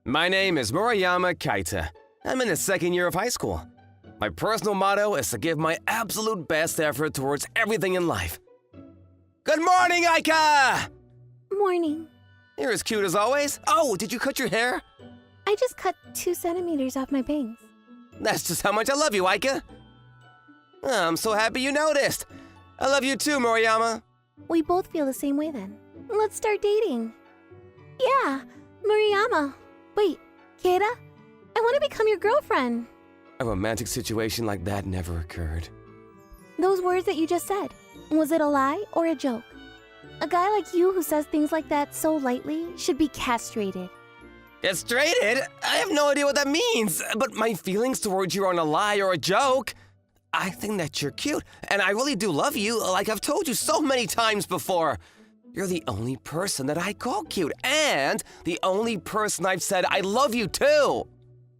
My name is Murayama Kaita. I'm in the second year of high school. My personal motto is to give my absolute best effort towards everything in life. Good morning, Aika! Morning. You're as cute as always. Oh, did you cut your hair? I just cut 2 centimeters off my bangs. That's just how much I love you, Aika. Oh, I'm so happy you noticed. I love you too, Murayama. We both feel the same way then. Let's start dating. Yeah, Murayama. Wait, Keita? I want to become your girlfriend. A romantic situation like that never occurred. Those words that you just said, was it a lie or a joke? A guy like you who says things like that so lightly should be castrated. Castrated? I have no idea what that means, but my feelings towards you aren't a lie or a joke. I think that you're cute, and I really do love you, like I've told you so many times before. You're the only person that I call cute, and the only person I've said I love you to.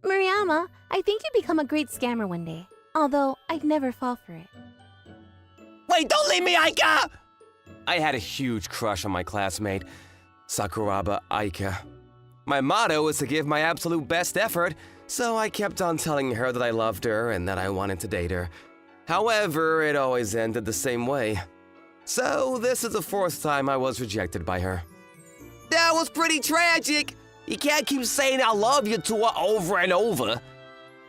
Murayama, I think you'd become a great scammer one day, although I'd never fall for it. Wait, don't leave me, Aika! I had a huge crush on my classmate, Sakura Aika. My motto was to give my absolute best effort, so I kept on telling her that I loved her and that I wanted to date her. However, it always ended the same way. So this is the 4th time I was rejected by her. That was pretty tragic. You can't keep saying I love you to her over and over.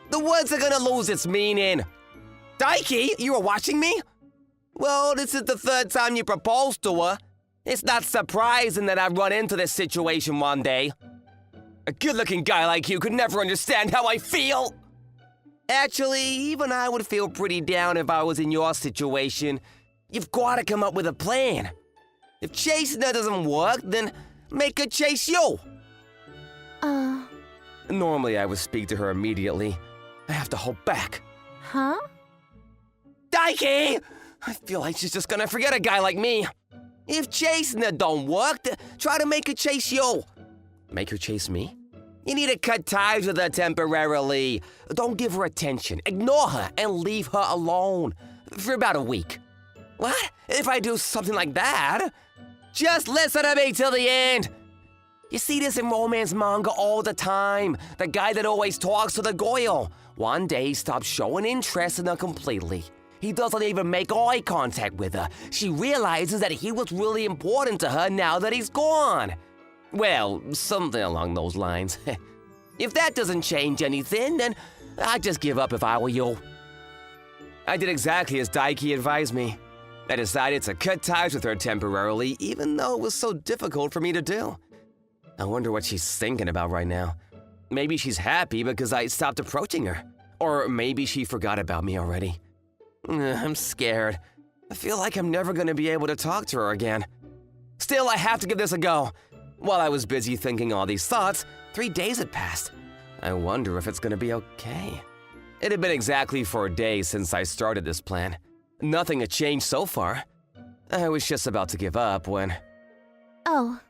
The words are gonna lose its meaning. Daiki, you were watching me? Well, this is the 3rd time you proposed to her. It's not surprising that I run into this situation one day. A good-looking guy like you could never understand how I feel. Actually, even I would feel pretty down if I was in your situation. You've got to come up with a plan. If chasing her doesn't work, then make her chase you. Normally, I would speak to her immediately. I have to hold back. Huh? Daiki! I feel like she's just gonna forget a guy like me. If chasing her don't work, then try to make her chase you. Make her chase me? You need to cut ties with her temporarily. Don't give her attention. Ignore her and leave her alone for about a week. What? If I do something like that? Just listen to me till the end. You see this in romance manga all the time. The guy that always talks to the girl. One day he stops showing interest in her completely. He doesn't even make eye contact with her. She realizes that he was really important to her now that he's gone. Well, something along those lines. If that doesn't change anything, then I'd just give up if I were you. I did exactly as Daiki advised me. I decided to cut ties with her temporarily, even though it was so difficult for me to do. I wonder what she's thinking about right now. Maybe she's happy because I stopped approaching her. Or maybe she forgot about me already. I'm scared. I feel like I'm never going to be able to talk to her again. Still, I have to give this a go. While I was busy thinking all these thoughts, 3 days had passed. I wonder if it's going to be okay. It had been exactly 4 days since I started this plan. Nothing had changed so far. I was just about to give up when… Oh.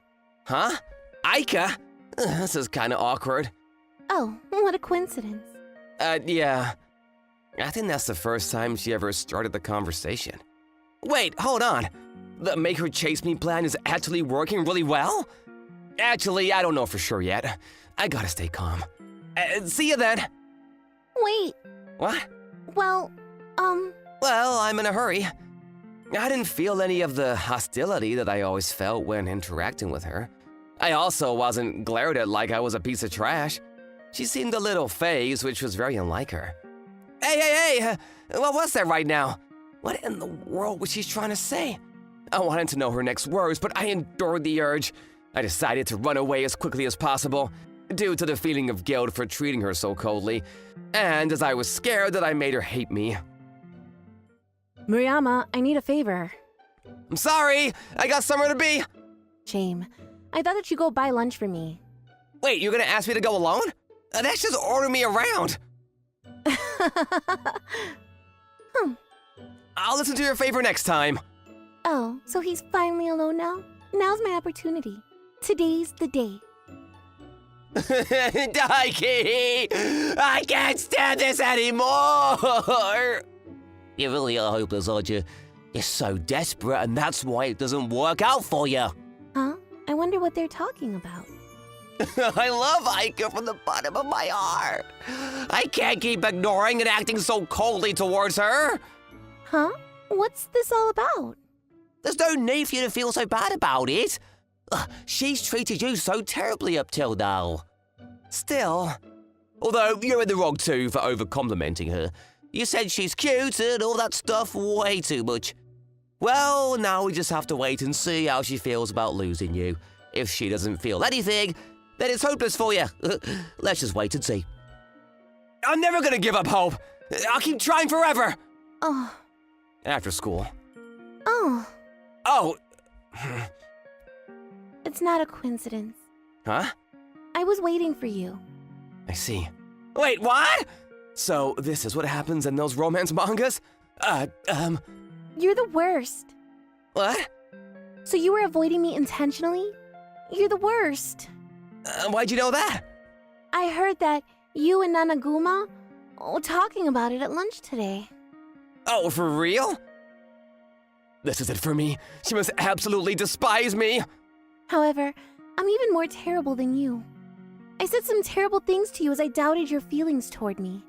Huh? Aika? This is kind of awkward. Oh, what a coincidence. Yeah. I think that's the first time she ever started the conversation. Wait, hold on. The make her chase me plan is actually working really well? Actually, I don't know for sure yet. I gotta stay calm. See you then. Wait. What? Well, Well, I'm in a hurry. I didn't feel any of the hostility that I always felt when interacting with her. I also wasn't glared at like I was a piece of trash. She seemed a little phased, which was very unlike her. Hey, what was that right now? What in the world was she trying to say? I wanted to know her next words, but I endured the urge. I decided to run away as quickly as possible, due to the feeling of guilt for treating her so coldly, and as I was scared that I made her hate me. Murayama, I need a favor. I'm sorry, I got somewhere to be. Shame. I thought that you'd go buy lunch for me. Wait, you're gonna ask me to go alone? That's just ordering me around. I'll listen to your favor next time. Oh, so he's finally alone now? Now's my opportunity. Today's the day. Daiki! I can't stand this anymore! You really are hopeless, aren't you? You're so desperate, and that's why it doesn't work out for you. Huh? I wonder what they're talking about. I love Aika from the bottom of my heart. I can't keep ignoring and acting so coldly towards her. Huh? What's this all about? There's no need for you to feel so bad about it. She's treated you so terribly up till now. Still, although you're in the wrong too for over-complimenting her. You said she's cute and all that stuff way too much. Well, now we just have to wait and see how she feels about losing you. If she doesn't feel anything, then it's hopeless for you. Let's just wait and see. I'm never gonna give up hope. I'll keep trying forever. Oh. After school. Oh. Oh. It's not a coincidence. Huh? I was waiting for you. I see. Wait, what? So this is what happens in those romance mangas? You're the worst. What? So you were avoiding me intentionally? You're the worst. Why'd you know that? I heard that you and NanaKuma were talking about it at lunch today. Oh, for real? This is it for me. She must absolutely despise me. However, I'm even more terrible than you. I said some terrible things to you as I doubted your feelings toward me.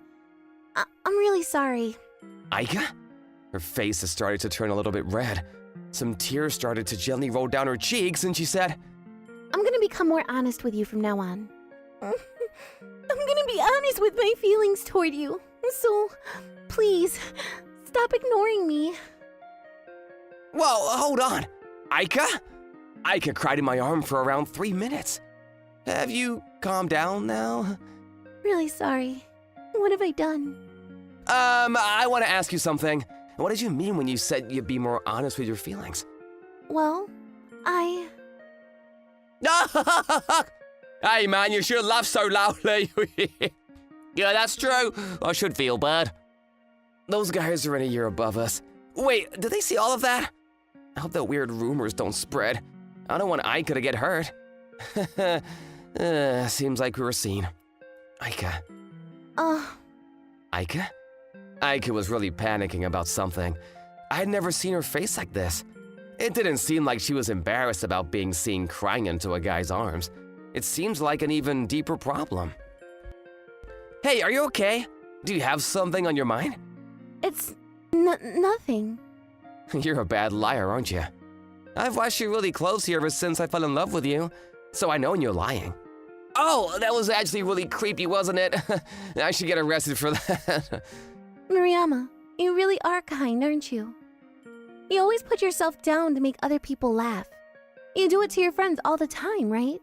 I'm really sorry. Aika? Her face has started to turn a little bit red. Some tears started to gently roll down her cheeks, and she said, I'm gonna become more honest with you from now on. I'm gonna be honest with my feelings toward you. So, please, stop ignoring me. Whoa, hold on. Aika? Aika cried in my arm for around 3 minutes. Have you calmed down now? Really sorry. What have I done? I want to ask you something. What did you mean when you said you'd be more honest with your feelings? Well, Hey man, you should laugh so loudly. Yeah, that's true. I should feel bad. Those guys are in a year above us. Wait, did they see all of that? I hope that weird rumors don't spread. I don't want Aika to get hurt. Seems like we were seen. Aika. Aika? Aika was really panicking about something. I had never seen her face like this. It didn't seem like she was embarrassed about being seen crying into a guy's arms. It seems like an even deeper problem. Hey, are you okay? Do you have something on your mind? It's nothing. You're a bad liar, aren't you? I've watched you really closely ever since I fell in love with you, so I know when you're lying. Oh, that was actually really creepy, wasn't it? I should get arrested for that. Murayama, you really are kind, aren't you? You always put yourself down to make other people laugh. You do it to your friends all the time, right?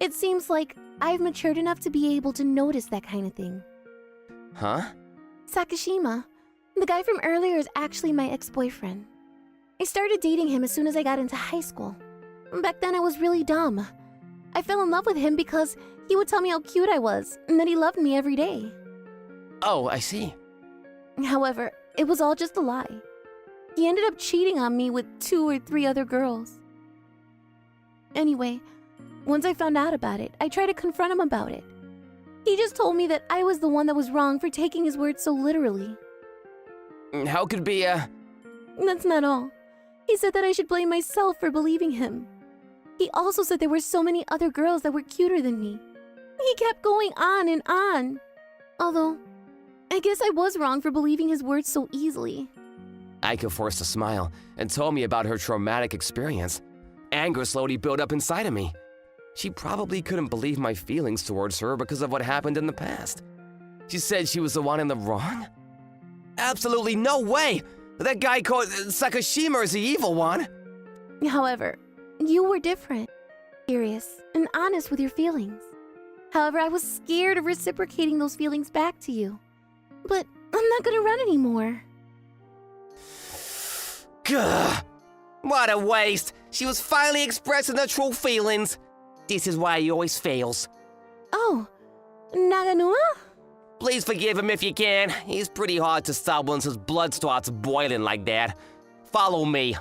It seems like I've matured enough to be able to notice that kind of thing. Huh? Sakashima, the guy from earlier, is actually my ex-boyfriend. I started dating him as soon as I got into high school. Back then I was really dumb. I fell in love with him because he would tell me how cute I was and that he loved me every day. Oh, I see. However, it was all just a lie. He ended up cheating on me with 2 or 3 other girls. Anyway, once I found out about it, I tried to confront him about it. He just told me that I was the one that was wrong for taking his words so literally. How could be, That's not all. He said that I should blame myself for believing him. He also said there were so many other girls that were cuter than me. He kept going on and on. Although, I guess I was wrong for believing his words so easily. Aika forced a smile and told me about her traumatic experience. Anger slowly built up inside of me. She probably couldn't believe my feelings towards her because of what happened in the past. She said she was the one in the wrong? Absolutely no way! That guy called Sakashima is the evil one. However, you were different, curious, and honest with your feelings. However, I was scared of reciprocating those feelings back to you. But I'm not gonna run anymore. Gah! What a waste! She was finally expressing her true feelings. This is why he always fails. Oh, NanaKuma? Please forgive him if you can. He's pretty hard to stop once his blood starts boiling like that. Follow me.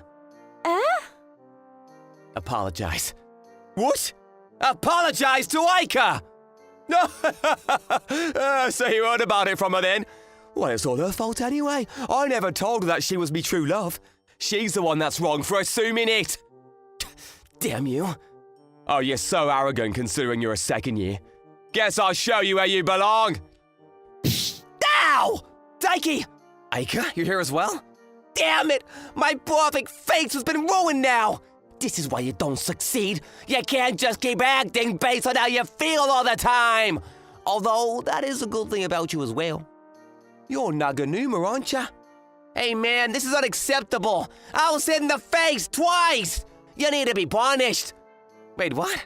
Apologize. What? Apologize to Aika! No! So you heard about it from her then? Well, it's all her fault anyway. I never told her that she was me true love. She's the one that's wrong for assuming it. Damn you. Oh, you're so arrogant considering you're a second year. Guess I'll show you where you belong. Ow! Daiki! Aika, you're here as well? Damn it! My perfect face has been ruined now! This is why you don't succeed. You can't just keep acting based on how you feel all the time! Although, that is a good thing about you as well. You're NanaKuma, aren't you? Hey man, this is unacceptable! I was hit in the face twice! You need to be punished! Wait, what?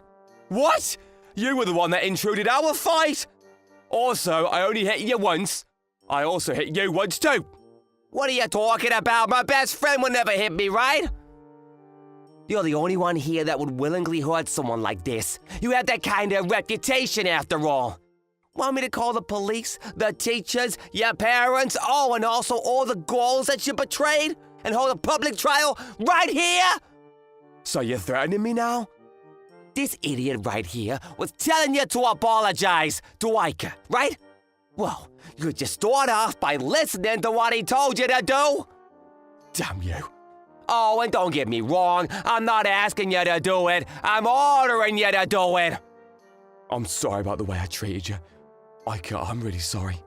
What? You were the one that intruded our fight! Also, I only hit you once. I also hit you once too. What are you talking about? My best friend would never hit me, right? You're the only one here that would willingly hurt someone like this. You have that kind of reputation after all. Want me to call the police, the teachers, your parents, oh, and also all the girls that you betrayed? And hold a public trial right here? So you're threatening me now? This idiot right here was telling you to apologize to Aika, right? Well, you just start off by listening to what he told you to do. Damn you. Oh, and don't get me wrong, I'm not asking you to do it. I'm ordering you to do it. I'm sorry about the way I treated you. Aika, I'm really sorry.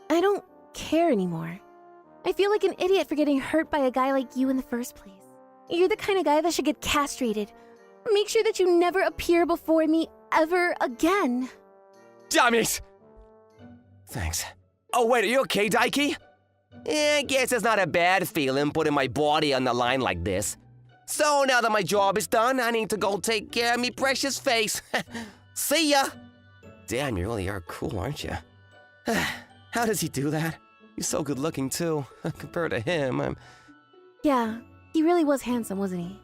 I don't care anymore. I feel like an idiot for getting hurt by a guy like you in the first place. You're the kind of guy that should get castrated. Make sure that you never appear before me ever again. Damn it! Thanks. Oh, wait, are you okay, Daiki? I guess it's not a bad feeling putting my body on the line like this. So now that my job is done, I need to go take care of me precious face. See ya! Damn, you really are cool, aren't you? How does he do that? He's so good looking too. Compared to him, Yeah, he really was handsome, wasn't he?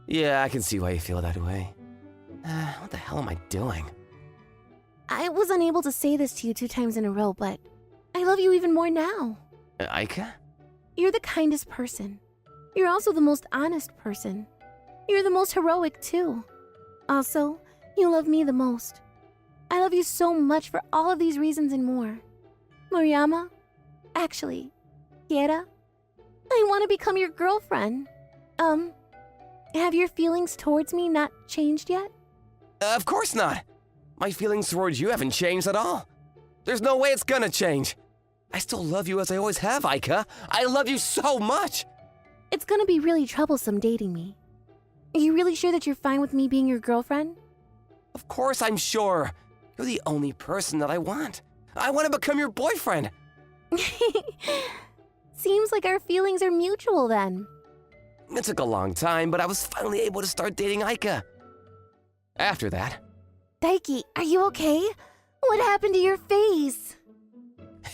Yeah, I can see why you feel that way. What the hell am I doing? I was unable to say this to you 2 times in a row, but I love you even more now. Aika? You're the kindest person. You're also the most honest person. You're the most heroic, too. Also, you love me the most. I love you so much for all of these reasons and more. Moriyama? Actually, Kiera? I want to become your girlfriend. Have your feelings towards me not changed yet? Of course not. My feelings towards you haven't changed at all. There's no way it's gonna change. I still love you as I always have, Aika. I love you so much. It's gonna be really troublesome dating me. Are you really sure that you're fine with me being your girlfriend? Of course I'm sure. You're the only person that I want. I want to become your boyfriend. Seems like our feelings are mutual then. It took a long time, but I was finally able to start dating Aika. After that... Daiki, are you okay? What happened to your face?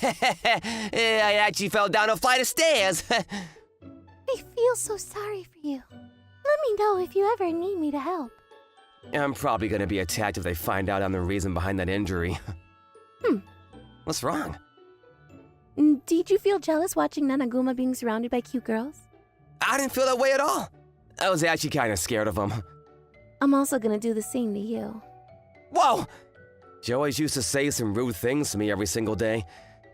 I actually fell down a flight of stairs. I feel so sorry for you. Let me know if you ever need me to help. I'm probably gonna be attacked if they find out I'm the reason behind that injury. What's wrong? Did you feel jealous watching NanaKuma being surrounded by cute girls? I didn't feel that way at all. I was actually kind of scared of them. I'm also gonna do the same to you. Whoa! She always used to say some rude things to me every single day.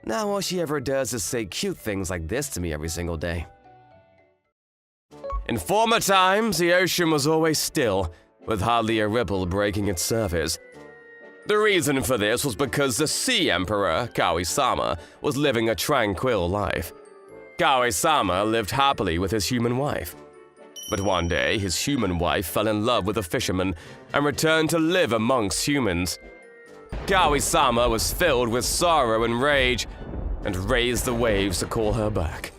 Now all she ever does is say cute things like this to me every single day. In former times, the ocean was always still, with hardly a ripple breaking its surface. The reason for this was because the Sea Emperor, Kawi-sama, was living a tranquil life. Kawi-sama lived happily with his human wife. But one day, his human wife fell in love with a fisherman and returned to live amongst humans. Kawi-sama was filled with sorrow and rage, and raised the waves to call her back.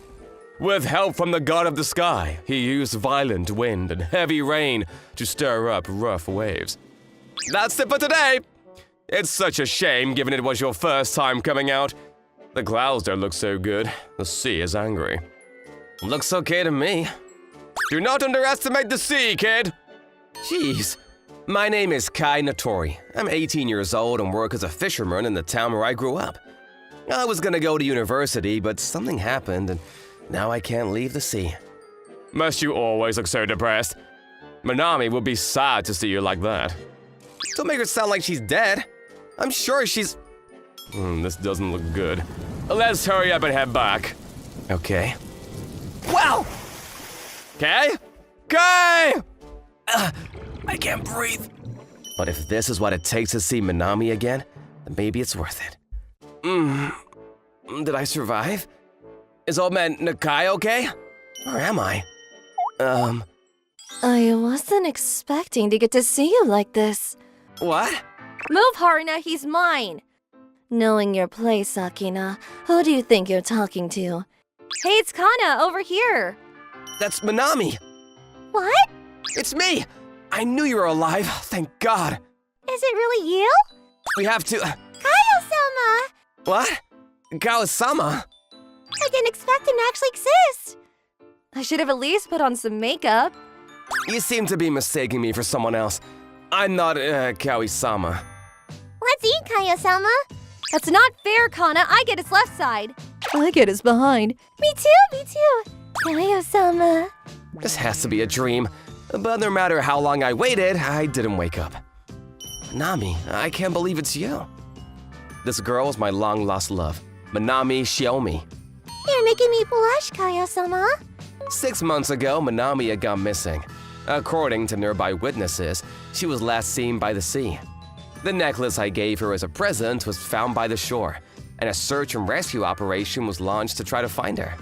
With help from the god of the sky, he used violent wind and heavy rain to stir up rough waves. That's it for today! It's such a shame given it was your first time coming out. The clouds don't look so good. The sea is angry. Looks okay to me. Do not underestimate the sea, kid! Jeez. My name is Kai Natori. I'm 18 years old and work as a fisherman in the town where I grew up. I was gonna go to university, but something happened and now I can't leave the sea. Must you always look so depressed? Manami would be sad to see you like that. Don't make her sound like she's dead. I'm sure she's... this doesn't look good. Let's hurry up and head back. Okay. Wow! Okay? Okay! I can't breathe. But if this is what it takes to see Minami again, then maybe it's worth it. Did I survive? Is old man Nakai okay? Or am I? I wasn't expecting to get to see you like this. What? Move, Haruna, he's mine! Knowing your place, Akina, who do you think you're talking to? Hey, it's Kana, over here! That's Minami! What? It's me! I knew you were alive, thank God. Is it really you? We have to... Kaio-sama! What? Kao-sama? I didn't expect him to actually exist! I should have at least put on some makeup. You seem to be mistaking me for someone else. I'm not, Kawi-sama. Let's eat, Kaio-sama! That's not fair, Kana. I get his left side. I get his behind. Me too! Kaio-sama. This has to be a dream. But no matter how long I waited, I didn't wake up. Minami, I can't believe it's you. This girl is my long-lost love, Minami Shiomi. You're making me blush, Kaio-sama. 6 months ago, Minami had gone missing. According to nearby witnesses, she was last seen by the sea. The necklace I gave her as a present was found by the shore, and a search and rescue operation was launched to try to find her.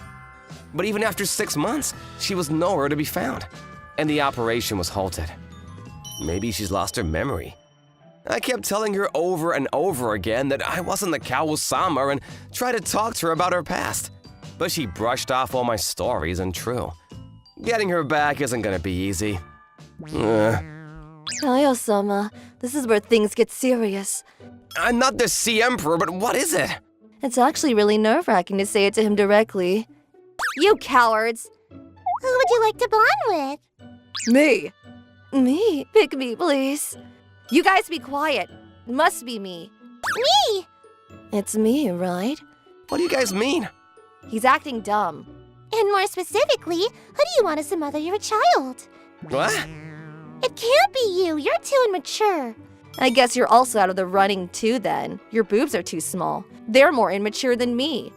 But even after 6 months, she was nowhere to be found, and the operation was halted. Maybe she's lost her memory. I kept telling her over and over again that I wasn't the Kawo-sama and tried to talk to her about her past. But she brushed off all my stories and true. Getting her back isn't gonna be easy. Kaio-sama, this is where things get serious. I'm not the Sea Emperor, but what is it? It's actually really nerve-wracking to say it to him directly. You cowards! Who would you like to bond with? Me. Me? Pick me, please. You guys be quiet. It must be me. Me! It's me, right? What do you guys mean? He's acting dumb. And more specifically, who do you want to smother your child? What? It can't be you. You're too immature. I guess you're also out of the running too then. Your boobs are too small. They're more immature than me.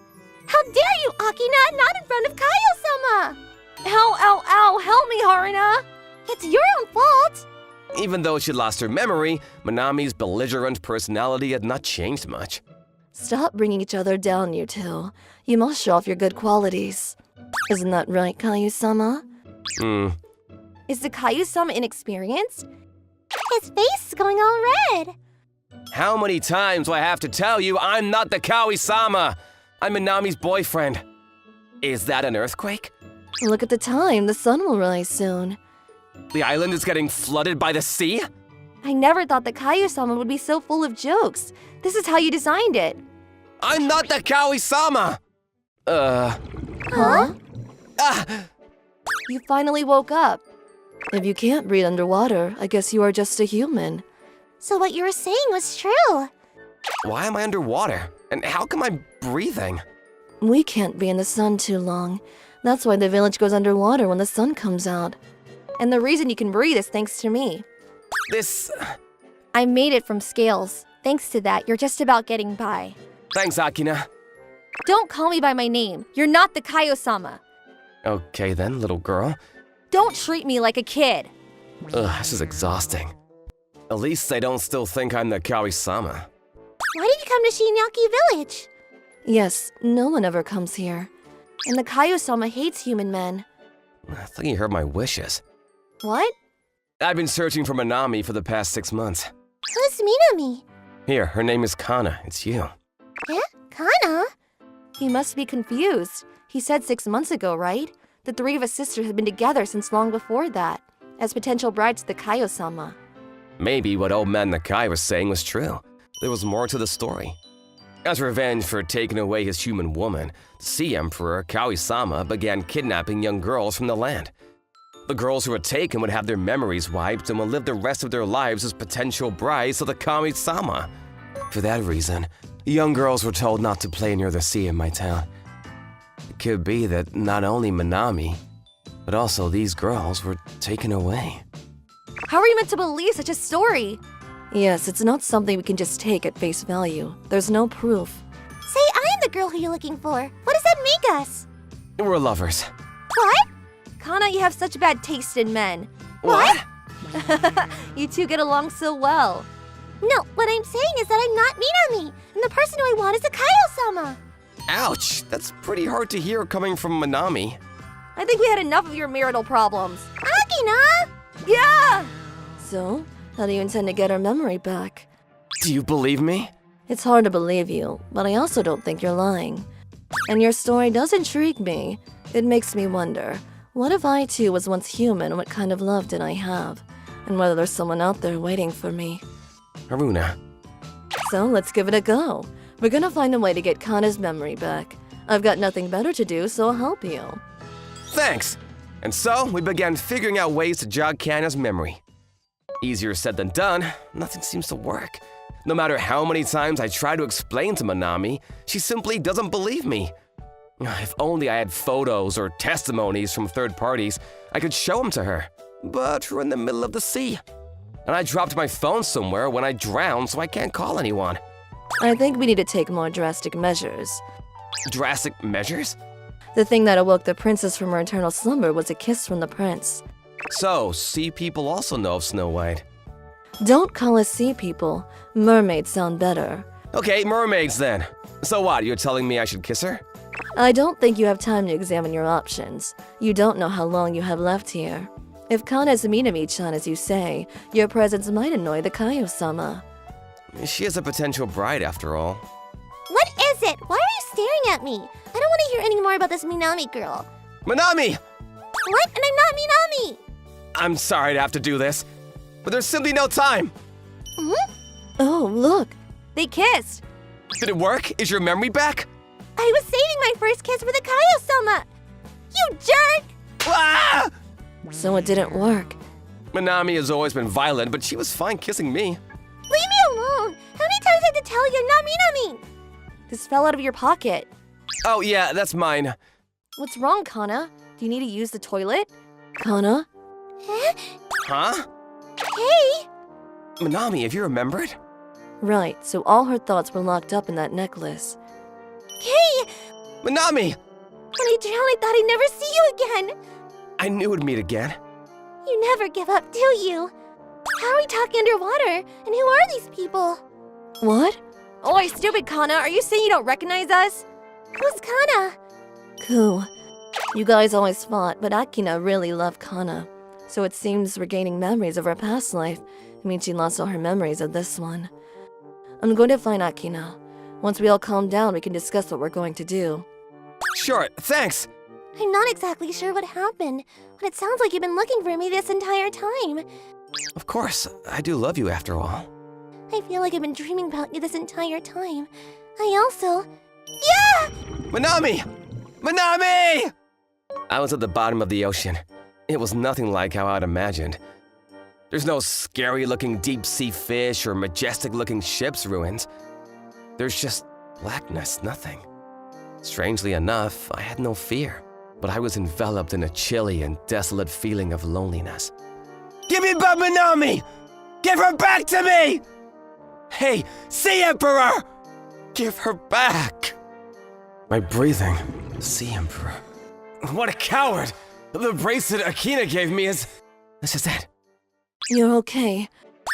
How dare you, Akina, not in front of Kaio-sama! Ow, ow, ow, help me, Haruna! It's your own fault! Even though she lost her memory, Minami's belligerent personality had not changed much. Stop bringing each other down, you two. You must show off your good qualities. Isn't that right, Kaio-sama? Is the Kaio-sama inexperienced? His face is going all red. How many times do I have to tell you I'm not the Kawi-sama? I'm Minami's boyfriend. Is that an earthquake? Look at the time. The sun will rise soon. The island is getting flooded by the sea? I never thought the Kaio-sama would be so full of jokes. This is how you designed it. I'm not the Kawi-sama! Huh? You finally woke up. If you can't breathe underwater, I guess you are just a human. So what you were saying was true. Why am I underwater? And how come I'm breathing? We can't be in the sun too long. That's why the village goes underwater when the sun comes out. And the reason you can breathe is thanks to me. This... I made it from scales. Thanks to that, you're just about getting by. Thanks, Akina. Don't call me by my name. You're not the Kaio-sama. Okay then, little girl. Don't treat me like a kid. Ugh, this is exhausting. At least they don't still think I'm the Kawi-sama. Why did you come to Shinyaki Village? Yes, no one ever comes here. And the Kaio-sama hates human men. I thought you heard my wishes. What? I've been searching for Minami for the past 6 months. Who's Minami? Here, her name is Kana. It's you. Eh? Kana? He must be confused. He said 6 months ago, right? The three of us sisters had been together since long before that, as potential brides to the Kaio-sama. Maybe what old man Nakai was saying was true. There was more to the story. As revenge for taking away his human woman, the Sea Emperor, Kawi-sama, began kidnapping young girls from the land. The girls who were taken would have their memories wiped and would live the rest of their lives as potential brides of the Kawi-sama. For that reason, young girls were told not to play near the sea in my town. It could be that not only Minami, but also these girls were taken away. How are you meant to believe such a story? Yes, it's not something we can just take at face value. There's no proof. Say I'm the girl who you're looking for. What does that make us? We're lovers. What? Kana, you have such bad taste in men. What? You two get along so well. No, what I'm saying is that I'm not Minami, and the person who I want is Akayo-sama. Ouch, that's pretty hard to hear coming from Minami. I think we had enough of your marital problems. Akina! Yeah! So, how do you intend to get her memory back? Do you believe me? It's hard to believe you, but I also don't think you're lying. And your story does intrigue me. It makes me wonder, what if I too was once human, what kind of love did I have? And whether there's someone out there waiting for me. Haruna. So let's give it a go. We're gonna find a way to get Kana's memory back. I've got nothing better to do, so I'll help you. Thanks! And so, we began figuring out ways to jog Kana's memory. Easier said than done, nothing seems to work. No matter how many times I try to explain to Minami, she simply doesn't believe me. If only I had photos or testimonies from third parties, I could show them to her. But we're in the middle of the sea. And I dropped my phone somewhere when I drowned, so I can't call anyone. I think we need to take more drastic measures. Drastic measures? The thing that awoke the princess from her eternal slumber was a kiss from the prince. So, sea people also know of Snow White. Don't call us sea people. Mermaids sound better. Okay, mermaids then. So what, you're telling me I should kiss her? I don't think you have time to examine your options. You don't know how long you have left here. If Kana is Minami-chan as you say, your presence might annoy the Kayo-sama. She is a potential bride after all. What is it? Why are you staring at me? I don't want to hear any more about this Minami girl. Minami! What? And I'm not Minami! I'm sorry to have to do this, but there's simply no time. Oh, look. They kissed. Did it work? Is your memory back? I was saving my first kiss for the Kayo-sama! You jerk! Ah! So it didn't work. Minami has always been violent, but she was fine kissing me. Leave me alone! How many times do I have to tell you I'm not Minami? This fell out of your pocket. Oh yeah, that's mine. What's wrong, Kana? Do you need to use the toilet? Kana? Huh? Hey! Minami, have you remembered? Right, so all her thoughts were locked up in that necklace. Hey! Minami! When I drowned, I thought I'd never see you again! I knew we'd meet again. You never give up, do you? How are we talking underwater? And who are these people? What? Oi, stupid Kana, are you saying you don't recognize us? Who's Kana? Cool. You guys always fought, but Akina really loved Kana. So it seems regaining memories of her past life means she lost all her memories of this one. I'm going to find Akina. Once we all calm down, we can discuss what we're going to do. Sure, thanks. I'm not exactly sure what happened, but it sounds like you've been looking for me this entire time. Of course, I do love you after all. I feel like I've been dreaming about you this entire time. I also... Yeah! Minami! Minami! I was at the bottom of the ocean. It was nothing like how I'd imagined. There's no scary-looking deep-sea fish or majestic-looking ship's ruins. There's just blackness, nothing. Strangely enough, I had no fear, but I was enveloped in a chilly and desolate feeling of loneliness. Give me back Minami! Give her back to me! Hey, Sea Emperor! Give her back! My breathing, Sea Emperor. What a coward! The bracelet Akina gave me is... This is it. You're okay.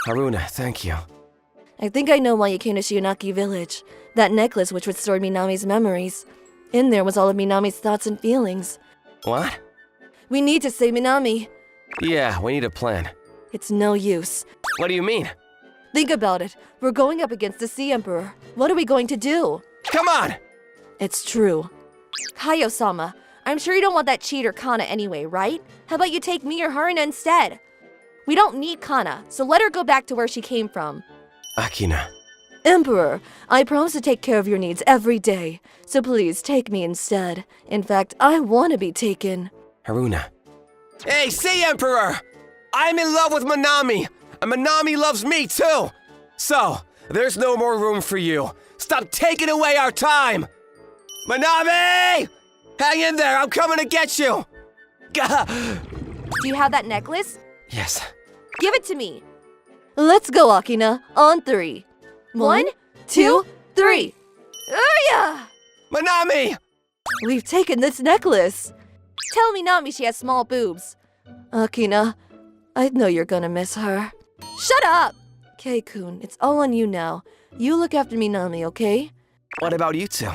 Haruna, thank you. I think I know why you came to Shionaki village. That necklace which restored Minami's memories. In there was all of Minami's thoughts and feelings. What? We need to save Minami. Yeah, we need a plan. It's no use. What do you mean? Think about it. We're going up against the Sea Emperor. What are we going to do? Come on! It's true. Kayo-sama, I'm sure you don't want that cheater Kana anyway, right? How about you take me or Haruna instead? We don't need Kana, so let her go back to where she came from. Akina. Emperor, I promise to take care of your needs every day, so please take me instead. In fact, I want to be taken. Haruna. Hey, Sea Emperor! I'm in love with Minami, and Minami loves me too! So, there's no more room for you. Stop taking away our time! Minami! Hang in there, I'm coming to get you! Gah! Do you have that necklace? Yes. Give it to me. Let's go, Akina. On 3. 1, 2, 3. Urya! Minami! We've taken this necklace. Tell Minami she has small boobs. Akina, I know you're gonna miss her. Shut up! Kei-kun, it's all on you now. You look after Minami, okay? What about you two?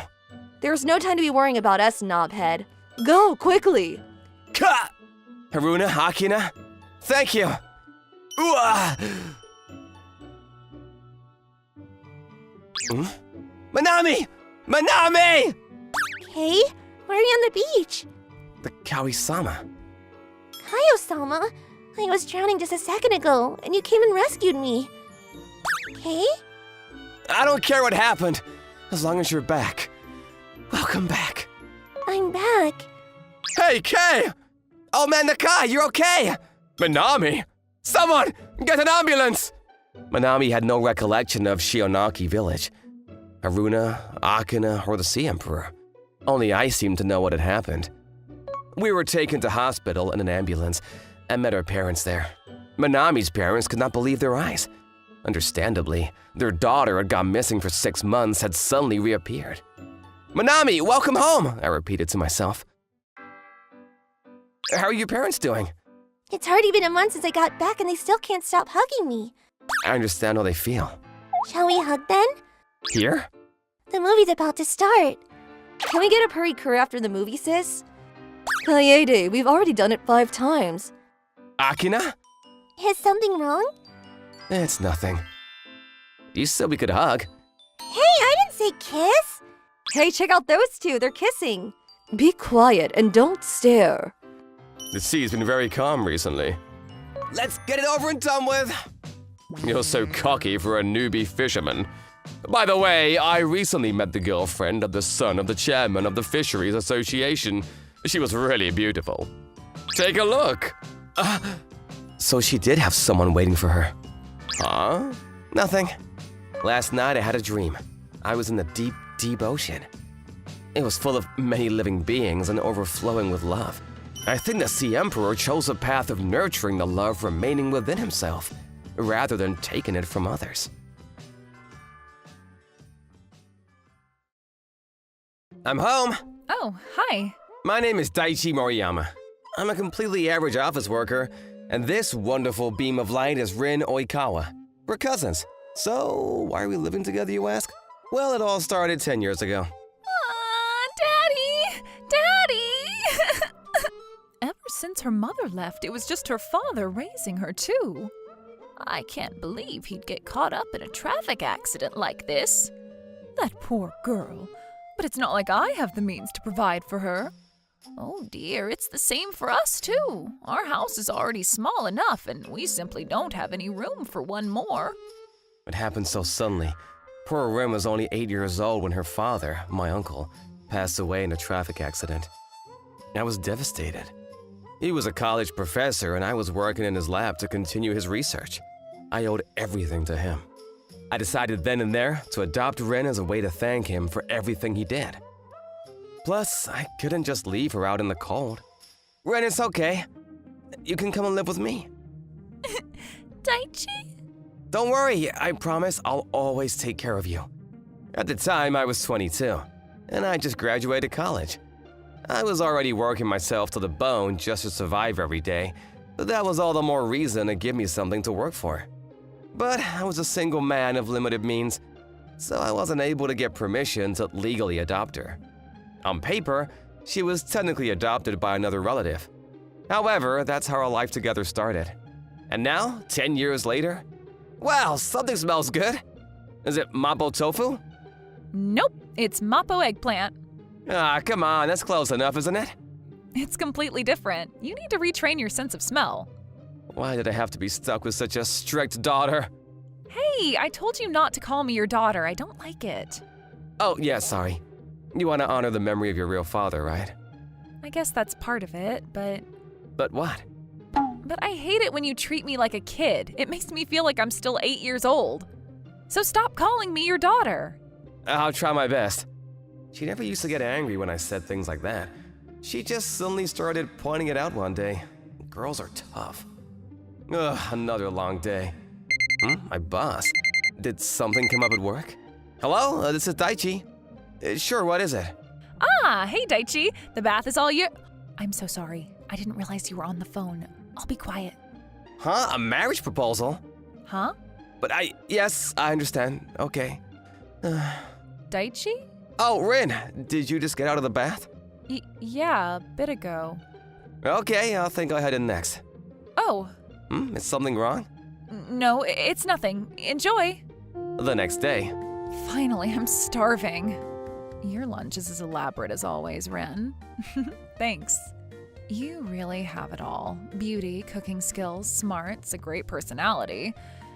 There's no time to be worrying about us, knobhead. Go, quickly! Ka! Haruna, Akina, thank you! Manami! Manami! Hey, why are you on the beach? The Kawi-sama. Kaio-sama, I was drowning just a second ago, and you came and rescued me. Hey? I don't care what happened, as long as you're back. Welcome back. I'm back. Hey, Kay! Oh man, Nakai, you're okay! Manami! Someone! Get an ambulance! Manami had no recollection of Shionaki village. Haruna, Akina, or the Sea Emperor. Only I seemed to know what had happened. We were taken to hospital in an ambulance and met our parents there. Manami's parents could not believe their eyes. Understandably, their daughter had gone missing for 6 months had suddenly reappeared. Manami, welcome home, I repeated to myself. How are your parents doing? It's already been a month since I got back, and they still can't stop hugging me. I understand how they feel. Shall we hug then? Here? The movie's about to start. Can we get a purikuru after the movie, sis? Kaede, we've already done it 5 times. Akina? Is something wrong? It's nothing. You said we could hug. Hey, I didn't say kiss. Hey, check out those two, they're kissing. Be quiet and don't stare. The sea's been very calm recently. Let's get it over and done with. You're so cocky for a newbie fisherman. By the way, I recently met the girlfriend of the son of the chairman of the Fisheries Association. She was really beautiful. Take a look. So she did have someone waiting for her. Huh? Nothing. Last night I had a dream. I was in the deep, deep ocean. It was full of many living beings and overflowing with love. I think the Sea Emperor chose a path of nurturing the love remaining within himself, rather than taking it from others. I'm home. Oh, hi. My name is Daichi Moriyama. I'm a completely average office worker, and this wonderful beam of light is Rin Oikawa. We're cousins. So, why are we living together, you ask? Well, it all started 10 years ago. Daddy! Daddy! Ever since her mother left, it was just her father raising her, too. I can't believe he'd get caught up in a traffic accident like this. That poor girl. But it's not like I have the means to provide for her. Oh dear, it's the same for us too. Our house is already small enough, and we simply don't have any room for one more. It happened so suddenly. Poor Rin was only 8 years old when her father, my uncle, passed away in a traffic accident. I was devastated. He was a college professor, and I was working in his lab to continue his research. I owed everything to him. I decided then and there to adopt Rin as a way to thank him for everything he did. Plus, I couldn't just leave her out in the cold. Rin, it's okay. You can come and live with me. Daichi? Don't worry, I promise I'll always take care of you. At the time, I was 22, and I just graduated college. I was already working myself to the bone just to survive every day, but that was all the more reason to give me something to work for. But I was a single man of limited means, so I wasn't able to get permission to legally adopt her. On paper, she was technically adopted by another relative. However, that's how our life together started. And now, 10 years later, wow, something smells good. Is it mapo tofu? Nope, it's Mappo eggplant. Ah, come on, that's close enough, isn't it? It's completely different. You need to retrain your sense of smell. Why did I have to be stuck with such a strict daughter? Hey, I told you not to call me your daughter. I don't like it. Oh, yeah, sorry. You want to honor the memory of your real father, right? I guess that's part of it, but But what? I hate it when you treat me like a kid. It makes me feel like I'm still 8 years old. So stop calling me your daughter. I'll try my best. She never used to get angry when I said things like that. She just suddenly started pointing it out one day. Girls are tough. Ugh, another long day. My boss. Did something come up at work? Hello, this is Daichi. Sure, what is it? Ah, hey Daichi. The bath is all you. I'm so sorry. I didn't realize you were on the phone. I'll be quiet. Huh? A marriage proposal? Huh? But yes, I understand. Okay. Daichi? Oh, Rin, did you just get out of the bath? Yeah, a bit ago. Okay, I think I'll head in next. Oh, Is something wrong? no, it's nothing. Enjoy. The next day. Finally, I'm starving. Your lunch is as elaborate as always, Ren. Thanks. You really have it all. Beauty, cooking skills, smarts, a great personality.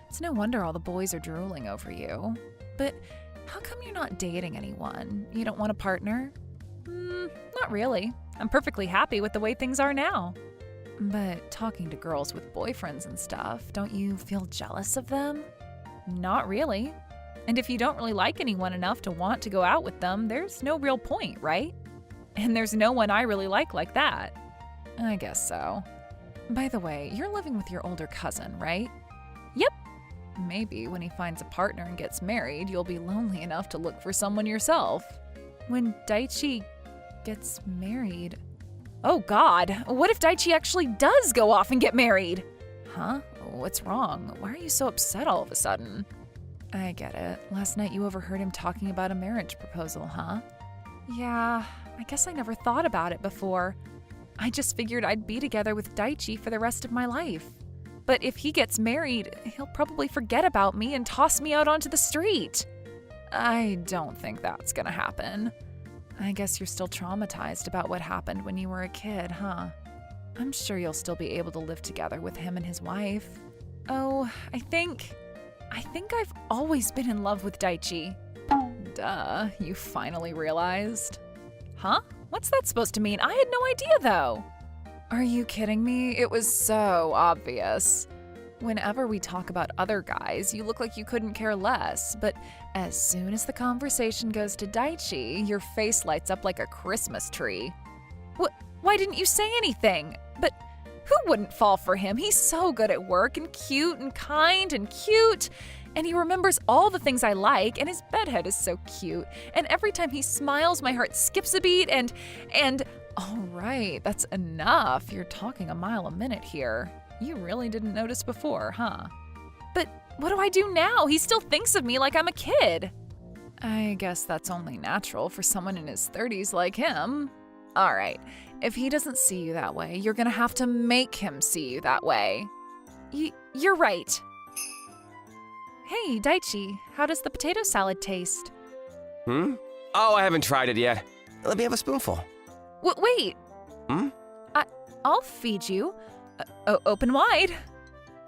It's no wonder all the boys are drooling over you. But how come you're not dating anyone? You don't want a partner? Not really. I'm perfectly happy with the way things are now. But talking to girls with boyfriends and stuff, don't you feel jealous of them? Not really. And if you don't really like anyone enough to want to go out with them, there's no real point, right? And there's no one I really like that. I guess so. By the way, you're living with your older cousin, right? Yep. Maybe when he finds a partner and gets married, you'll be lonely enough to look for someone yourself. When Daichi gets married... Oh God, what if Daichi actually does go off and get married? Huh? What's wrong? Why are you so upset all of a sudden? I get it. Last night you overheard him talking about a marriage proposal, huh? Yeah, I guess I never thought about it before. I just figured I'd be together with Daichi for the rest of my life. But if he gets married, he'll probably forget about me and toss me out onto the street. I don't think that's gonna happen. I guess you're still traumatized about what happened when you were a kid, huh? I'm sure you'll still be able to live together with him and his wife. Oh, I think I've always been in love with Daichi. Duh, you finally realized. Huh? What's that supposed to mean? I had no idea, though. Are you kidding me? It was so obvious. Whenever we talk about other guys, you look like you couldn't care less, but as soon as the conversation goes to Daichi, your face lights up like a Christmas tree. Why didn't you say anything? But who wouldn't fall for him? He's so good at work and cute and kind and cute. And he remembers all the things I like, and his bedhead is so cute. And every time he smiles, my heart skips a beat and all right, that's enough. You're talking a mile a minute here. You really didn't notice before, huh? But what do I do now? He still thinks of me like I'm a kid. I guess that's only natural for someone in his 30s like him. All right, if he doesn't see you that way, you're gonna have to make him see you that way. You're right. Hey, Daichi, how does the potato salad taste? Oh, I haven't tried it yet. Let me have a spoonful. Wait. I'll feed you. Open wide.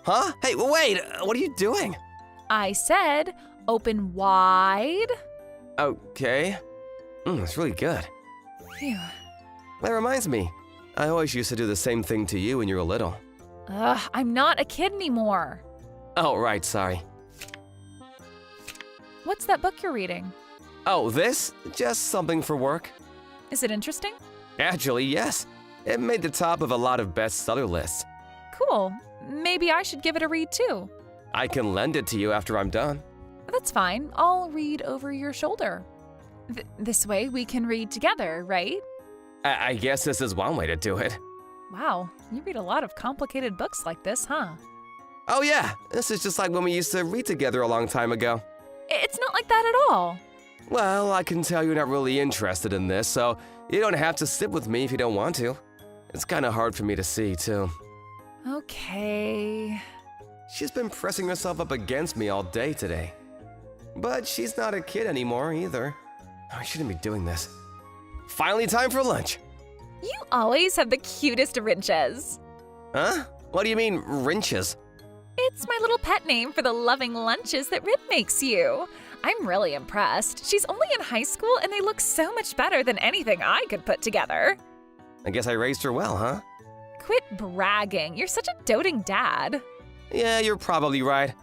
Huh? Hey, wait, what are you doing? I said open wide. Okay. It's really good. Phew. That reminds me, I always used to do the same thing to you when you were little. I'm not a kid anymore. Oh, right, sorry. What's that book you're reading? Oh, this? Just something for work. Is it interesting? Actually, yes. It made the top of a lot of bestseller lists. Cool. Maybe I should give it a read too. I can lend it to you after I'm done. That's fine. I'll read over your shoulder. This way we can read together, right? I guess this is one way to do it. Wow, you read a lot of complicated books like this, huh? Oh yeah, this is just like when we used to read together a long time ago. It's not like that at all. Well, I can tell you're not really interested in this, so you don't have to sit with me if you don't want to. It's kind of hard for me to see, too. Okay. She's been pressing herself up against me all day today. But she's not a kid anymore, either. I shouldn't be doing this. Finally time for lunch. You always have the cutest wrenches. Huh? What do you mean, wrenches? It's my little pet name for the loving lunches that Rip makes you. I'm really impressed. She's only in high school and they look so much better than anything I could put together. I guess I raised her well, huh? Quit bragging. You're such a doting dad. Yeah, you're probably right.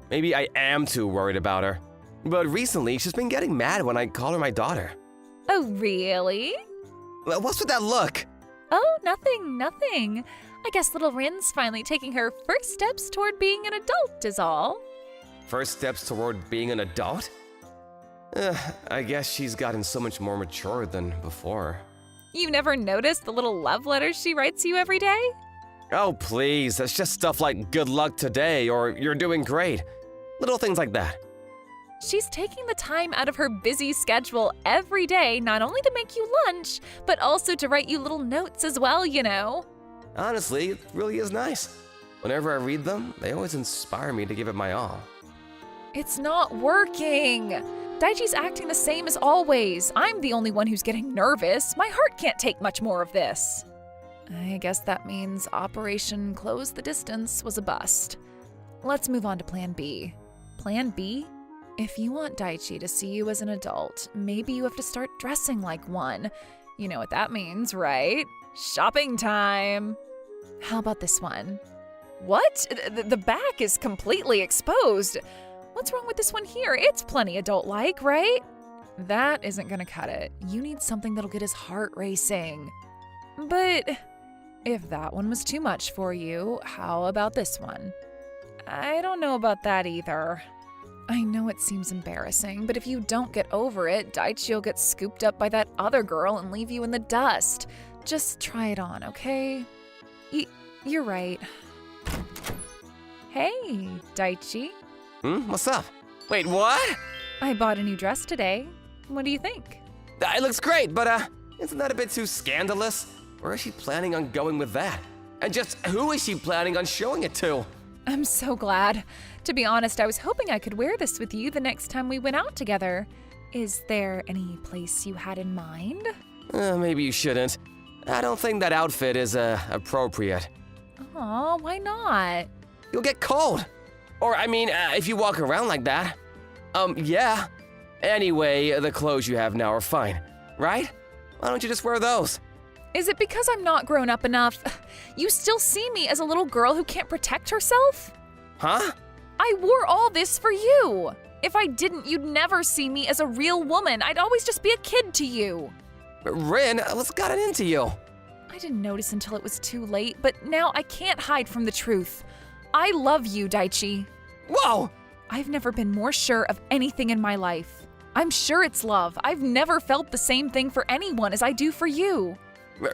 Maybe I am too worried about her. But recently, she's been getting mad when I call her my daughter. Oh, really? What's with that look? Oh, nothing. I guess little Rin's finally taking her first steps toward being an adult is all. First steps toward being an adult? I guess she's gotten so much more mature than before. You never noticed the little love letters she writes you every day? Oh, please, it's just stuff like good luck today or you're doing great. Little things like that. She's taking the time out of her busy schedule every day, not only to make you lunch, but also to write you little notes as well, you know. Honestly, it really is nice. Whenever I read them, they always inspire me to give it my all. It's not working. Daichi's acting the same as always. I'm the only one who's getting nervous. My heart can't take much more of this. I guess that means Operation Close the Distance was a bust. Let's move on to Plan B. Plan B? If you want Daichi to see you as an adult, maybe you have to start dressing like one. You know what that means, right? Shopping time! How about this one? What? The back is completely exposed. What's wrong with this one here? It's plenty adult-like, right? That isn't gonna cut it. You need something that'll get his heart racing. But if that one was too much for you, how about this one? I don't know about that either. I know it seems embarrassing, but if you don't get over it, Daichi'll get scooped up by that other girl and leave you in the dust. Just try it on, okay? You're right. Hey, Daichi. What's up? Wait, what? I bought a new dress today. What do you think? It looks great, but isn't that a bit too scandalous? Where is she planning on going with that? And just who is she planning on showing it to? I'm so glad. To be honest, I was hoping I could wear this with you the next time we went out together. Is there any place you had in mind? Maybe you shouldn't. I don't think that outfit is appropriate. Aw, why not? You'll get cold. Or, I mean, if you walk around like that. Yeah. Anyway, the clothes you have now are fine, right? Why don't you just wear those? Is it because I'm not grown up enough? You still see me as a little girl who can't protect herself? Huh? I wore all this for you. If I didn't, you'd never see me as a real woman. I'd always just be a kid to you. Rin, what's gotten into you? I didn't notice until it was too late, but now I can't hide from the truth. I love you, Daichi. Whoa! I've never been more sure of anything in my life. I'm sure it's love. I've never felt the same thing for anyone as I do for you.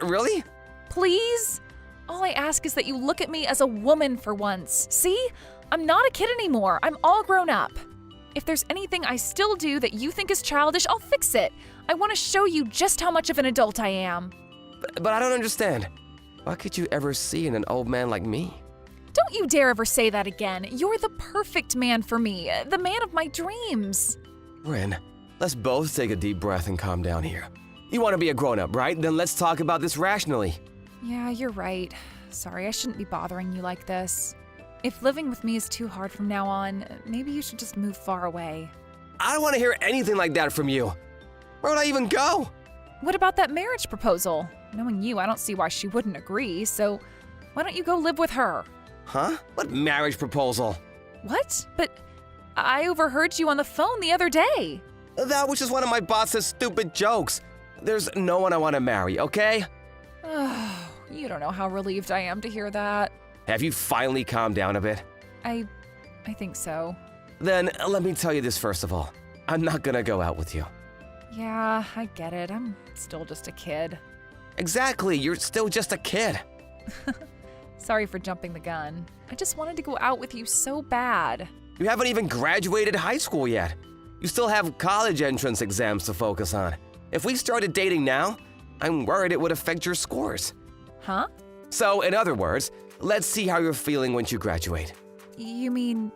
Really? Please? All I ask is that you look at me as a woman for once. See? I'm not a kid anymore. I'm all grown up. If there's anything I still do that you think is childish, I'll fix it. I want to show you just how much of an adult I am. But I don't understand. Why could you ever see in an old man like me? Don't you dare ever say that again. You're the perfect man for me, the man of my dreams. Rin, let's both take a deep breath and calm down here. You want to be a grown-up, right? Then let's talk about this rationally. Yeah, you're right. Sorry, I shouldn't be bothering you like this. If living with me is too hard from now on, maybe you should just move far away. I don't want to hear anything like that from you. Where would I even go? What about that marriage proposal? Knowing you, I don't see why she wouldn't agree, so why don't you go live with her? Huh? What marriage proposal? What? But I overheard you on the phone the other day. That was just one of my boss's stupid jokes. There's no one I want to marry, okay? Oh, you don't know how relieved I am to hear that. Have you finally calmed down a bit? I think so. Then let me tell you this first of all. I'm not gonna go out with you. Yeah, I get it. I'm still just a kid. Exactly, you're still just a kid. Sorry for jumping the gun. I just wanted to go out with you so bad. You haven't even graduated high school yet. You still have college entrance exams to focus on. If we started dating now, I'm worried it would affect your scores. Huh? So, in other words, let's see how you're feeling once you graduate. You mean...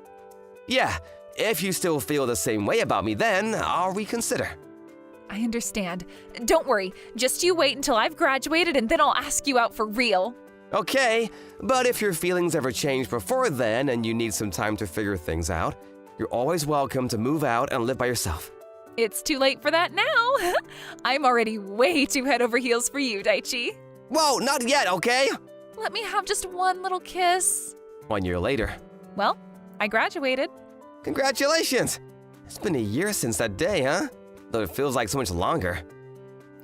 Yeah, if you still feel the same way about me, then I'll reconsider. I understand. Don't worry. Just you wait until I've graduated and then I'll ask you out for real. Okay, but if your feelings ever change before then and you need some time to figure things out, you're always welcome to move out and live by yourself. It's too late for that now. I'm already way too head over heels for you, Daichi. Whoa, not yet, okay? Let me have just one little kiss. 1 year later. Well, I graduated. Congratulations! It's been a year since that day, huh? Though it feels like so much longer.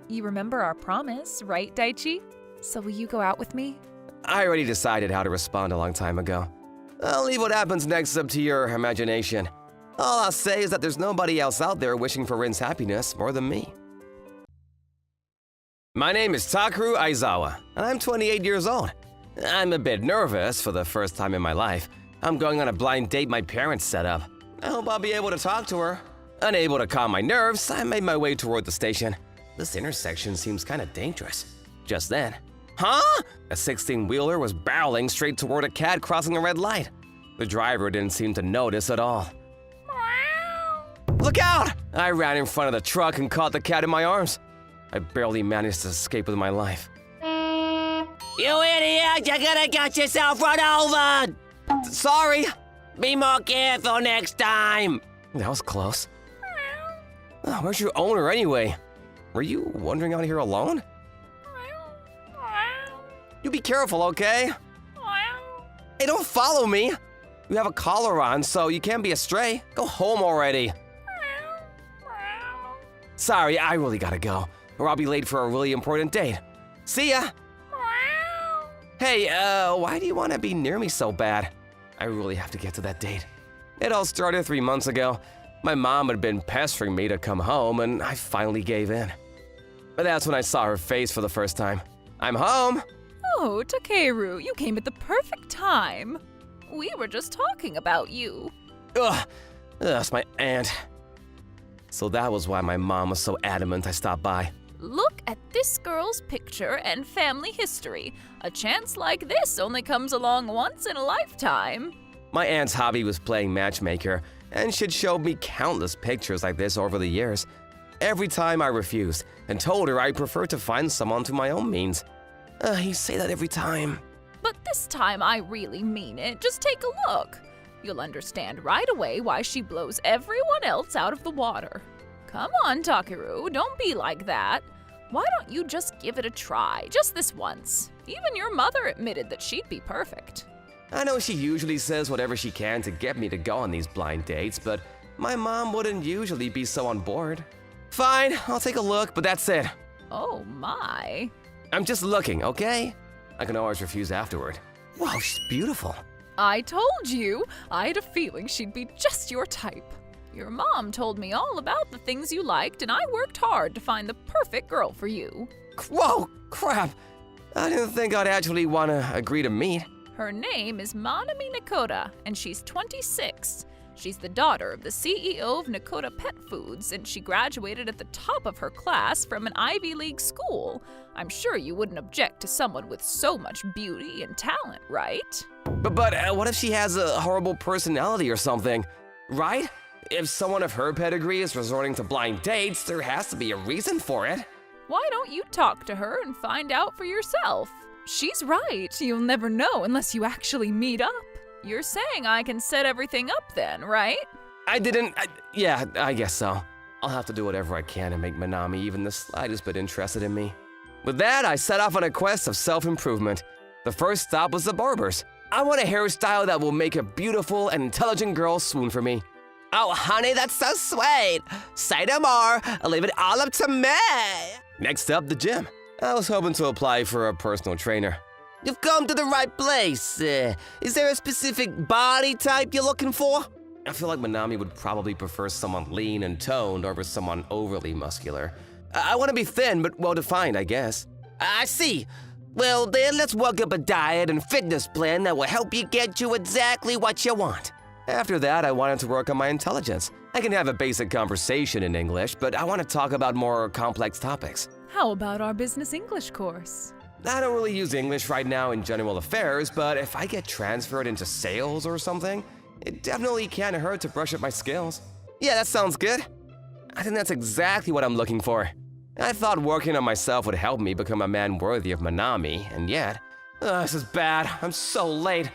You remember our promise, right, Daichi? So will you go out with me? I already decided how to respond a long time ago. I'll leave what happens next up to your imagination. All I'll say is that there's nobody else out there wishing for Rin's happiness more than me. My name is Takeru Aizawa, and I'm 28 years old. I'm a bit nervous for the first time in my life. I'm going on a blind date my parents set up. I hope I'll be able to talk to her. Unable to calm my nerves, I made my way toward the station. This intersection seems kind of dangerous. Just then, huh? A 16-wheeler was barreling straight toward a cat crossing a red light. The driver didn't seem to notice at all. Look out! I ran in front of the truck and caught the cat in my arms. I barely managed to escape with my life. You idiot! You're gonna get yourself run over! Sorry! Be more careful next time! That was close. Oh, where's your owner anyway? Were you wandering out here alone? You be careful, okay? Hey, don't follow me! You have a collar on, so you can't be a stray. Go home already. Sorry, I really gotta go, or I'll be late for a really important date. See ya! Hey, why do you want to be near me so bad? I really have to get to that date. It all started 3 months ago. My mom had been pestering me to come home, and I finally gave in. But that's when I saw her face for the first time. I'm home! Oh, Takeru, you came at the perfect time. We were just talking about you. Ugh, that's my aunt. So that was why my mom was so adamant I stopped by. Look at this girl's picture and family history. A chance like this only comes along once in a lifetime. My aunt's hobby was playing matchmaker, and she'd showed me countless pictures like this over the years. Every time I refused and told her I preferred to find someone to my own means. You say that every time. But this time I really mean it. Just take a look. You'll understand right away why she blows everyone else out of the water. Come on, Takeru, don't be like that. Why don't you just give it a try, just this once? Even your mother admitted that she'd be perfect. I know she usually says whatever she can to get me to go on these blind dates, but my mom wouldn't usually be so on board. Fine, I'll take a look, but that's it. Oh my. I'm just looking, okay? I can always refuse afterward. Wow, she's beautiful. I told you! I had a feeling she'd be just your type. Your mom told me all about the things you liked, and I worked hard to find the perfect girl for you. Whoa, crap! I didn't think I'd actually want to agree to meet. Her name is Manami Nakota, and she's 26. She's the daughter of the CEO of Nakota Pet Foods, and she graduated at the top of her class from an Ivy League school. I'm sure you wouldn't object to someone with so much beauty and talent, right? But what if she has a horrible personality or something, right? If someone of her pedigree is resorting to blind dates, there has to be a reason for it. Why don't you talk to her and find out for yourself? She's right, you'll never know unless you actually meet up. You're saying I can set everything up then, right? Yeah, I guess so. I'll have to do whatever I can to make Manami even the slightest bit interested in me. With that, I set off on a quest of self-improvement. The first stop was the barber's. I want a hairstyle that will make a beautiful and intelligent girl swoon for me. Oh, honey, that's so sweet. Say no more. I'll leave it all up to me. Next up, the gym. I was hoping to apply for a personal trainer. You've come to the right place. Is there a specific body type you're looking for? I feel like Manami would probably prefer someone lean and toned over someone overly muscular. I want to be thin but well-defined, I guess. I see. Well, then let's work up a diet and fitness plan that will help you get you exactly what you want. After that, I wanted to work on my intelligence. I can have a basic conversation in English, but I want to talk about more complex topics. How about our business English course? I don't really use English right now in general affairs, but if I get transferred into sales or something, it definitely can't hurt to brush up my skills. Yeah, that sounds good. I think that's exactly what I'm looking for. I thought working on myself would help me become a man worthy of Manami, and yet, this is bad. I'm so late.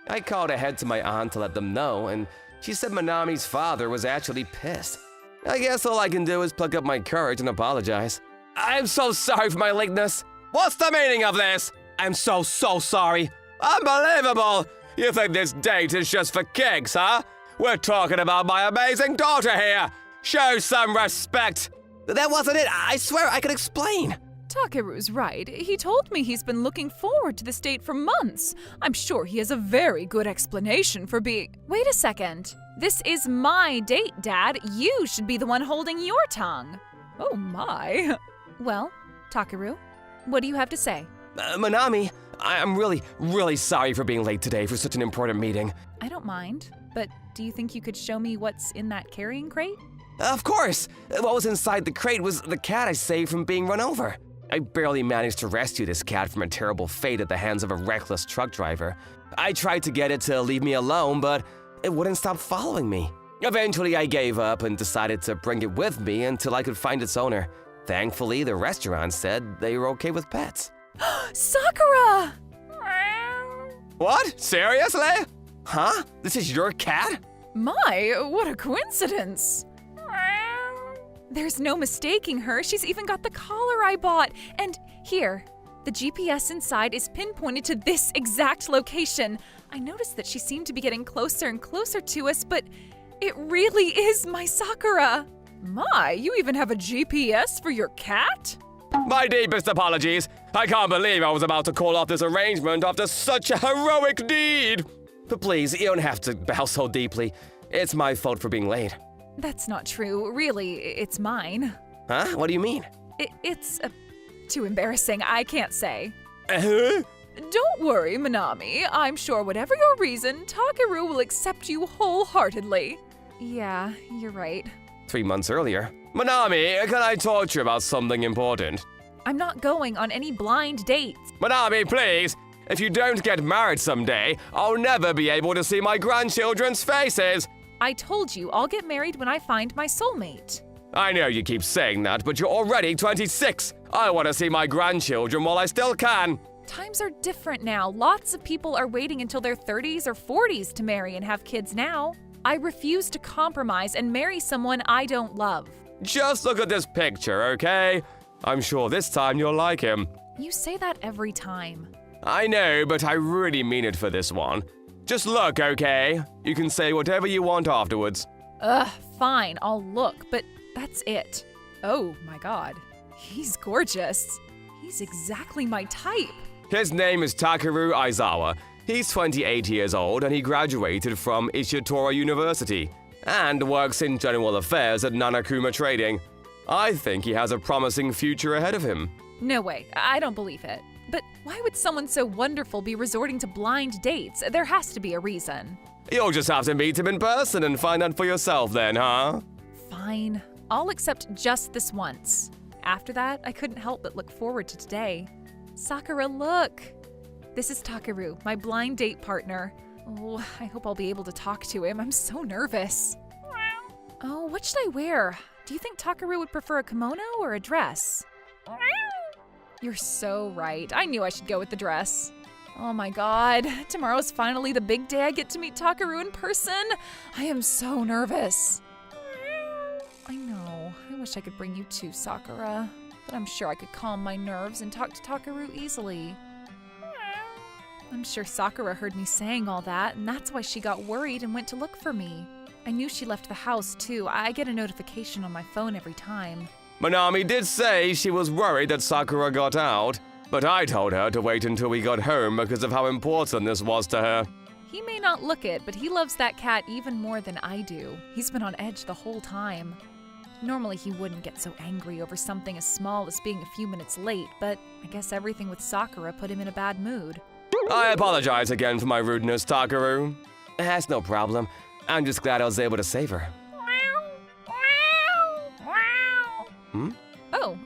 I called ahead to my aunt to let them know, and she said Manami's father was actually pissed. I guess all I can do is pluck up my courage and apologize. I'm so sorry for my lateness. What's the meaning of this? I'm so sorry. Unbelievable! You think this date is just for kicks, huh? We're talking about my amazing daughter here. Show some respect. That wasn't it. I swear I could explain. Takeru's right. He told me he's been looking forward to this date for months. I'm sure he has a very good explanation for being— Wait a second. This is my date, Dad. You should be the one holding your tongue. Oh my. Well, Takeru, what do you have to say? Manami, I'm really sorry for being late today for such an important meeting. I don't mind, but do you think you could show me what's in that carrying crate? Of course! What was inside the crate was the cat I saved from being run over. I barely managed to rescue this cat from a terrible fate at the hands of a reckless truck driver. I tried to get it to leave me alone, but it wouldn't stop following me. Eventually, I gave up and decided to bring it with me until I could find its owner. Thankfully, the restaurant said they were okay with pets. Sakura! What? Seriously? Huh? This is your cat? My, what a coincidence! There's no mistaking her. She's even got the collar I bought. And here, the GPS inside is pinpointed to this exact location. I noticed that she seemed to be getting closer and closer to us, but it really is my Sakura. My, you even have a GPS for your cat? My deepest apologies. I can't believe I was about to call off this arrangement after such a heroic deed. But please, you don't have to bow so deeply. It's my fault for being late. That's not true. Really, it's mine. Huh? What do you mean? It's too embarrassing. I can't say. Uh-huh. Don't worry, Manami. I'm sure whatever your reason, Takeru will accept you wholeheartedly. Yeah, you're right. 3 months earlier. Manami, can I talk to you about something important? I'm not going on any blind dates. Manami, please! If you don't get married someday, I'll never be able to see my grandchildren's faces! I told you I'll get married when I find my soulmate. I know you keep saying that, but you're already 26! I want to see my grandchildren while I still can! Times are different now. Lots of people are waiting until their 30s or 40s to marry and have kids now. I refuse to compromise and marry someone I don't love. Just look at this picture, okay? I'm sure this time you'll like him. You say that every time. I know, but I really mean it for this one. Just look, okay? You can say whatever you want afterwards. Ugh, fine, I'll look, but that's it. Oh my god, he's gorgeous. He's exactly my type. His name is Takeru Aizawa. He's 28 years old and he graduated from Ishitora University and works in general affairs at NanaKuma Trading. I think he has a promising future ahead of him. No way, I don't believe it. But why would someone so wonderful be resorting to blind dates? There has to be a reason. You'll just have to meet him in person and find out for yourself then, huh? Fine, I'll accept just this once. After that, I couldn't help but look forward to today. Sakura, look! This is Takeru, my blind date partner. Oh, I hope I'll be able to talk to him. I'm so nervous. Oh, what should I wear? Do you think Takeru would prefer a kimono or a dress? You're so right. I knew I should go with the dress. Oh my god, tomorrow's finally the big day I get to meet Takeru in person. I am so nervous. I know. I wish I could bring you too, Sakura. But I'm sure I could calm my nerves and talk to Takeru easily. I'm sure Sakura heard me saying all that, and that's why she got worried and went to look for me. I knew she left the house, too. I get a notification on my phone every time. Manami did say she was worried that Sakura got out, but I told her to wait until we got home because of how important this was to her. He may not look it, but he loves that cat even more than I do. He's been on edge the whole time. Normally he wouldn't get so angry over something as small as being a few minutes late, but I guess everything with Sakura put him in a bad mood. I apologize again for my rudeness, Takeru. That's no problem. I'm just glad I was able to save her. Oh,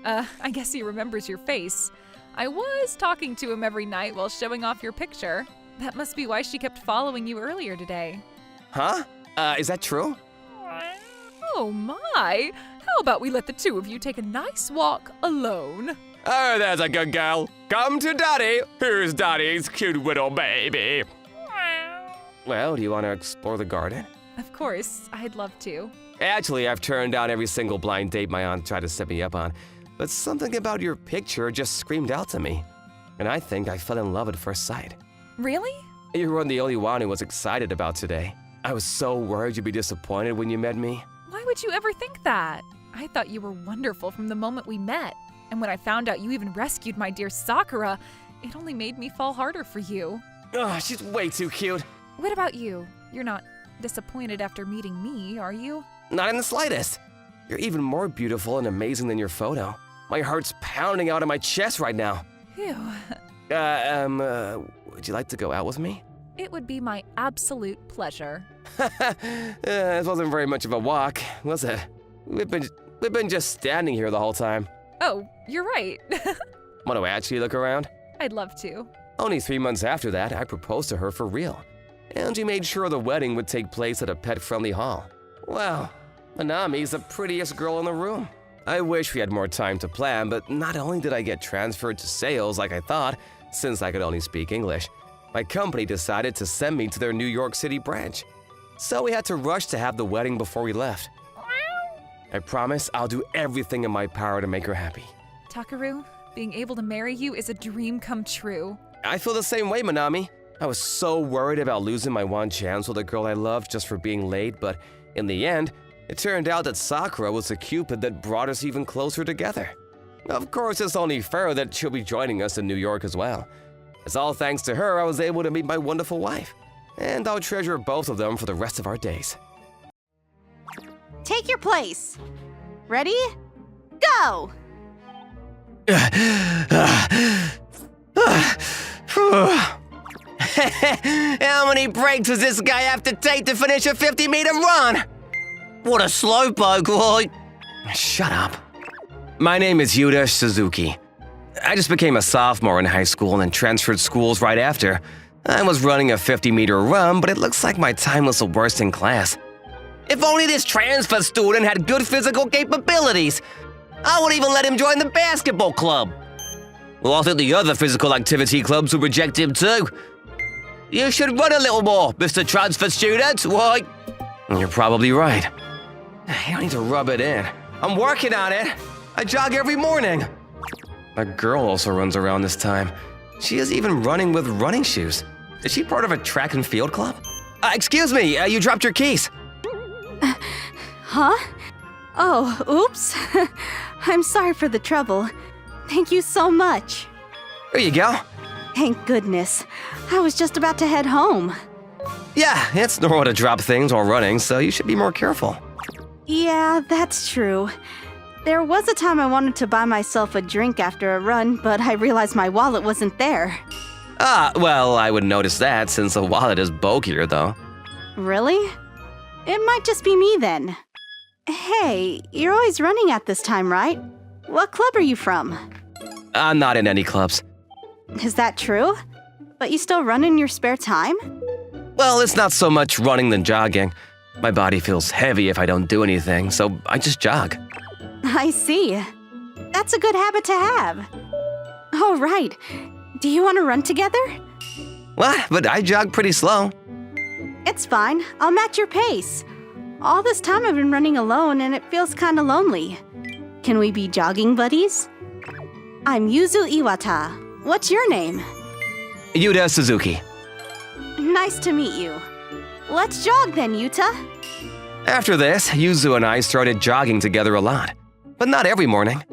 I guess he remembers your face. I was talking to him every night while showing off your picture. That must be why she kept following you earlier today. Huh? Is that true? Oh my! How about we let the two of you take a nice walk alone? Oh, there's a good girl. Come to Daddy. Who's Daddy's cute little baby? Well, do you want to explore the garden? Of course, I'd love to. Actually, I've turned down every single blind date my aunt tried to set me up on, but something about your picture just screamed out to me. And I think I fell in love at first sight. Really? You weren't the only one who was excited about today. I was so worried you'd be disappointed when you met me. Why would you ever think that? I thought you were wonderful from the moment we met. And when I found out you even rescued my dear Sakura, it only made me fall harder for you. Ugh, she's way too cute. What about you? You're not disappointed after meeting me, are you? Not in the slightest. You're even more beautiful and amazing than your photo. My heart's pounding out of my chest right now. Phew. Would you like to go out with me? It would be my absolute pleasure. This wasn't very much of a walk, was it? We've been just standing here the whole time. Oh, you're right. Want to actually look around? I'd love to. Only 3 months after that, I proposed to her for real. And she made sure the wedding would take place at a pet-friendly hall. Well, Hanami's the prettiest girl in the room. I wish we had more time to plan, but not only did I get transferred to sales like I thought, since I could only speak English, my company decided to send me to their New York City branch. So we had to rush to have the wedding before we left. I promise I'll do everything in my power to make her happy. Takaru, being able to marry you is a dream come true. I feel the same way, Manami. I was so worried about losing my one chance with a girl I loved just for being late, but in the end, it turned out that Sakura was the cupid that brought us even closer together. Of course, it's only fair that she'll be joining us in New York as well. It's all thanks to her I was able to meet my wonderful wife, and I'll treasure both of them for the rest of our days. Take your place. Ready? Go! How many breaks does this guy have to take to finish a 50-meter run? What a slowpoke, boy. Shut up. My name is Yuta Suzuki. I just became a sophomore in high school and transferred schools right after. I was running a 50-meter run, but it looks like my time was the worst in class. If only this transfer student had good physical capabilities. I would even let him join the basketball club. Well, I think the other physical activity clubs would reject him too. You should run a little more, Mr. Transfer Student. Why? You're probably right. I don't need to rub it in. I'm working on it. I jog every morning. A girl also runs around this time. She is even running with running shoes. Is she part of a track and field club? Excuse me, you dropped your keys. Huh? Oh, oops. I'm sorry for the trouble. Thank you so much. There you go. Thank goodness. I was just about to head home. Yeah, it's normal to drop things while running, so you should be more careful. Yeah, that's true. There was a time I wanted to buy myself a drink after a run, but I realized my wallet wasn't there. Well, I would notice that since the wallet is bulkier, though. Really? It might just be me then. Hey, you're always running at this time, right? What club are you from? I'm not in any clubs. Is that true? But you still run in your spare time? Well, it's not so much running than jogging. My body feels heavy if I don't do anything, so I just jog. I see. That's a good habit to have. Oh, right. Do you want to run together? What? But I jog pretty slow. It's fine. I'll match your pace. All this time I've been running alone and it feels kinda lonely. Can we be jogging buddies? I'm Yuzu Iwata. What's your name? Yuta Suzuki. Nice to meet you. Let's jog then, Yuta. After this, Yuzu and I started jogging together a lot. But not every morning.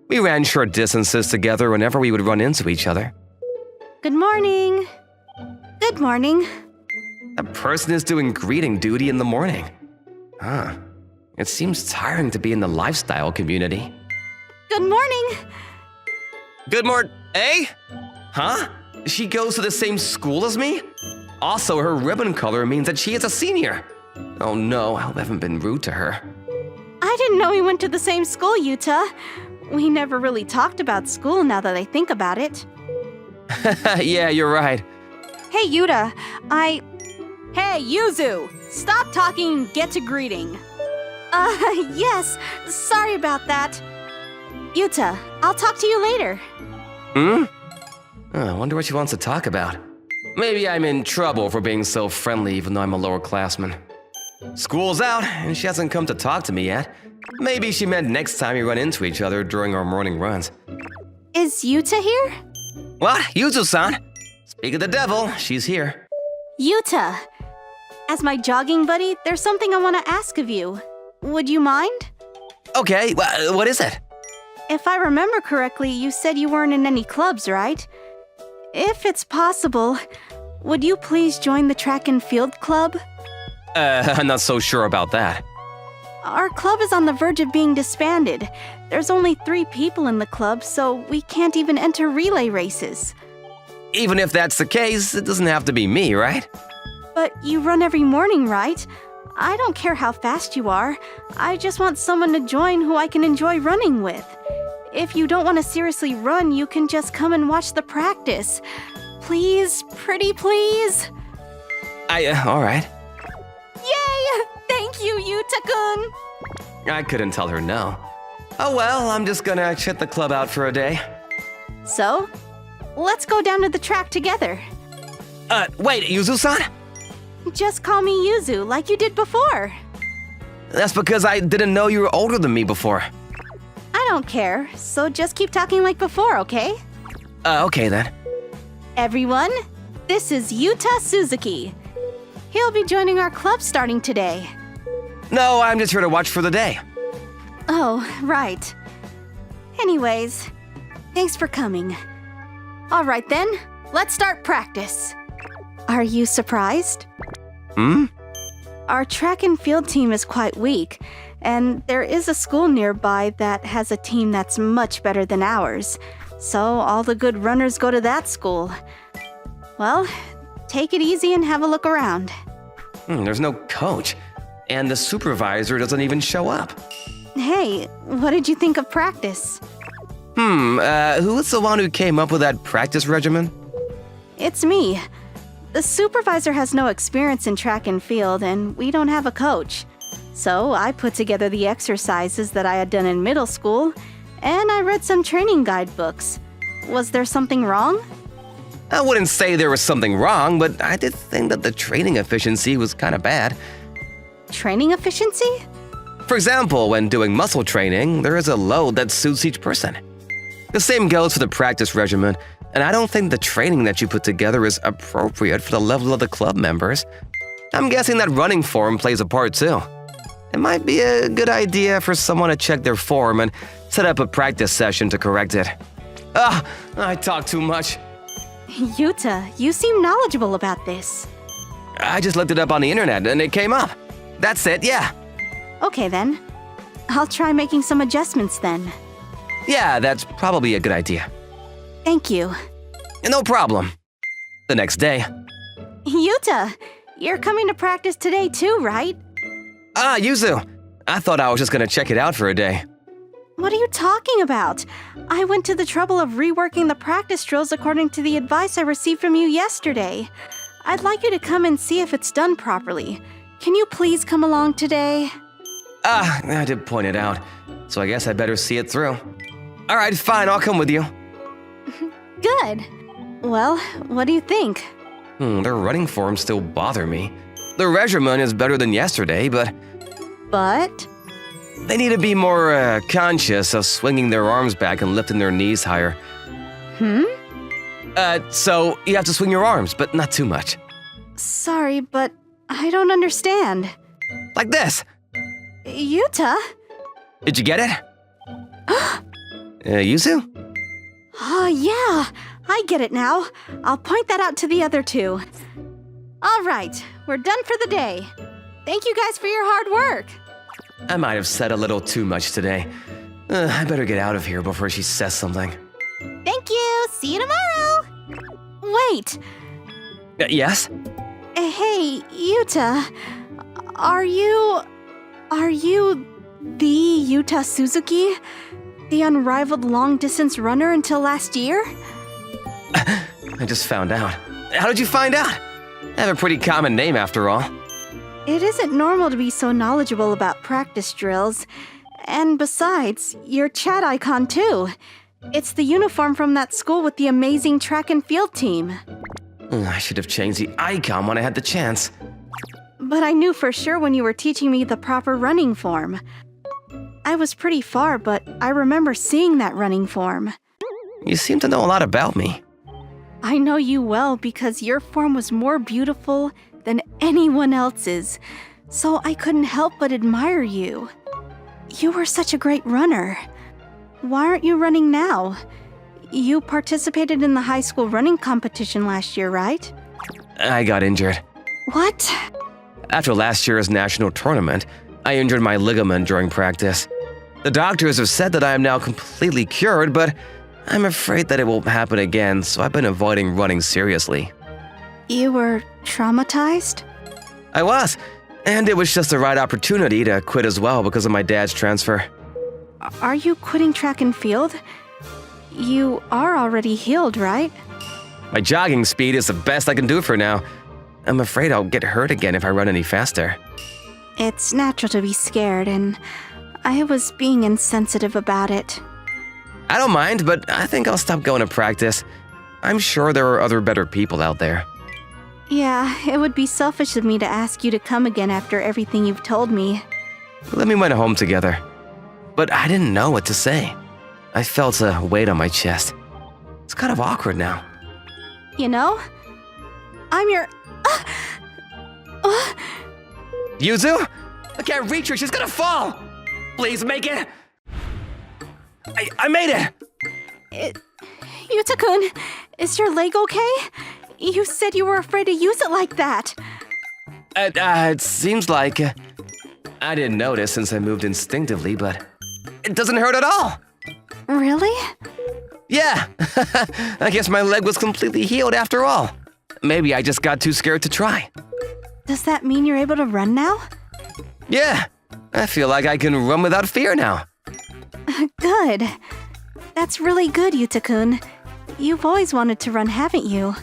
We ran short distances together whenever we would run into each other. Good morning. Good morning. A person is doing greeting duty in the morning. Huh. It seems tiring to be in the lifestyle community. Good morning. Good morning. Eh? Huh? She goes to the same school as me? Also, her ribbon color means that she is a senior. Oh no, I haven't been rude to her. I didn't know we went to the same school, Yuta. We never really talked about school now that I think about it. Yeah, you're right. Hey, Yuta, Hey, Yuzu! Stop talking and get to greeting. Yes. Sorry about that. Yuta, I'll talk to you later. Hmm? I wonder what she wants to talk about. Maybe I'm in trouble for being so friendly even though I'm a lower classman. School's out, and she hasn't come to talk to me yet. Maybe she meant next time we run into each other during our morning runs. Is Yuta here? What? Yuzu-san? Speak of the devil, she's here. Yuta! As my jogging buddy, there's something I want to ask of you. Would you mind? Okay, what is it? If I remember correctly, you said you weren't in any clubs, right? If it's possible, would you please join the track and field club? I'm not so sure about that. Our club is on the verge of being disbanded. There's only 3 people in the club, so we can't even enter relay races. Even if that's the case, it doesn't have to be me, right? But you run every morning, right? I don't care how fast you are. I just want someone to join who I can enjoy running with. If you don't want to seriously run, you can just come and watch the practice. Please, pretty please. All right. Yay! Thank you, Yuta-kun. I couldn't tell her no. Oh well, I'm just gonna check the club out for a day. So, let's go down to the track together. Wait, Yuzu-san? Just call me Yuzu like you did before. That's because I didn't know you were older than me before. I don't care, so just keep talking like before, okay? Okay then. Everyone, this is Yuta Suzuki. He'll be joining our club starting today. No, I'm just here to watch for the day. Oh, right. Anyways, thanks for coming. All right then, let's start practice. Are you surprised? Our track and field team is quite weak, and there is a school nearby that has a team that's much better than ours. So all the good runners go to that school. Well, take it easy and have a look around. There's no coach, and the supervisor doesn't even show up. Hey, what did you think of practice? Who was the one who came up with that practice regimen? It's me. The supervisor has no experience in track and field, and we don't have a coach. So I put together the exercises that I had done in middle school, and I read some training guidebooks. Was there something wrong? I wouldn't say there was something wrong, but I did think that the training efficiency was kind of bad. Training efficiency? For example, when doing muscle training, there is a load that suits each person. The same goes for the practice regimen, and I don't think the training that you put together is appropriate for the level of the club members. I'm guessing that running form plays a part too. It might be a good idea for someone to check their form and set up a practice session to correct it. I talk too much. Yuta, you seem knowledgeable about this. I just looked it up on the internet and it came up. That's it, yeah. Okay then. I'll try making some adjustments then. Yeah, that's probably a good idea. Thank you. No problem. The next day. Yuta, you're coming to practice today too, right? Yuzu. I thought I was just gonna check it out for a day. What are you talking about? I went to the trouble of reworking the practice drills according to the advice I received from you yesterday. I'd like you to come and see if it's done properly. Can you please come along today? I did point it out, so I guess I better see it through. All right, fine, I'll come with you. Good. Well, what do you think? Their running forms still bother me. The regimen is better than yesterday, but But? they need to be more conscious of swinging their arms back and lifting their knees higher. So you have to swing your arms, but not too much. Sorry, but I don't understand. Like this. Yuta? Did you get it? Yuzu? Oh, yeah. I get it now. I'll point that out to the other two. All right, we're done for the day. Thank you guys for your hard work. I might have said a little too much today. I better get out of here before she says something. Thank you. See you tomorrow. Wait. Yes? Hey, Yuta. Are you the Yuta Suzuki? The unrivaled long-distance runner until last year? I just found out. How did you find out? I have a pretty common name after all. It isn't normal to be so knowledgeable about practice drills. And besides, you're chat icon too. It's the uniform from that school with the amazing track and field team. I should have changed the icon when I had the chance. But I knew for sure when you were teaching me the proper running form. I was pretty far, but I remember seeing that running form. You seem to know a lot about me. I know you well because your form was more beautiful than anyone else's, so I couldn't help but admire you. You were such a great runner. Why aren't you running now? You participated in the high school running competition last year, right? I got injured. What? After last year's national tournament, I injured my ligament during practice. The doctors have said that I am now completely cured, but I'm afraid that it will happen again, so I've been avoiding running seriously. You were traumatized? I was, and it was just the right opportunity to quit as well because of my dad's transfer. Are you quitting track and field? You are already healed, right? My jogging speed is the best I can do for now. I'm afraid I'll get hurt again if I run any faster. It's natural to be scared, and I was being insensitive about it. I don't mind, but I think I'll stop going to practice. I'm sure there are other better people out there. Yeah, it would be selfish of me to ask you to come again after everything you've told me. Then we went home together. But I didn't know what to say. I felt a weight on my chest. It's kind of awkward now. You know, I'm your... Yuzu? I can't reach her, she's gonna fall! Please make it! I made it! Yuta-kun, is your leg okay? You said you were afraid to use it like that. It seems like... I didn't notice since I moved instinctively, but... It doesn't hurt at all! Really? Yeah! I guess my leg was completely healed after all. Maybe I just got too scared to try. Does that mean you're able to run now? Yeah! I feel like I can run without fear now. Good. That's really good, Yuta-kun. You've always wanted to run, haven't you?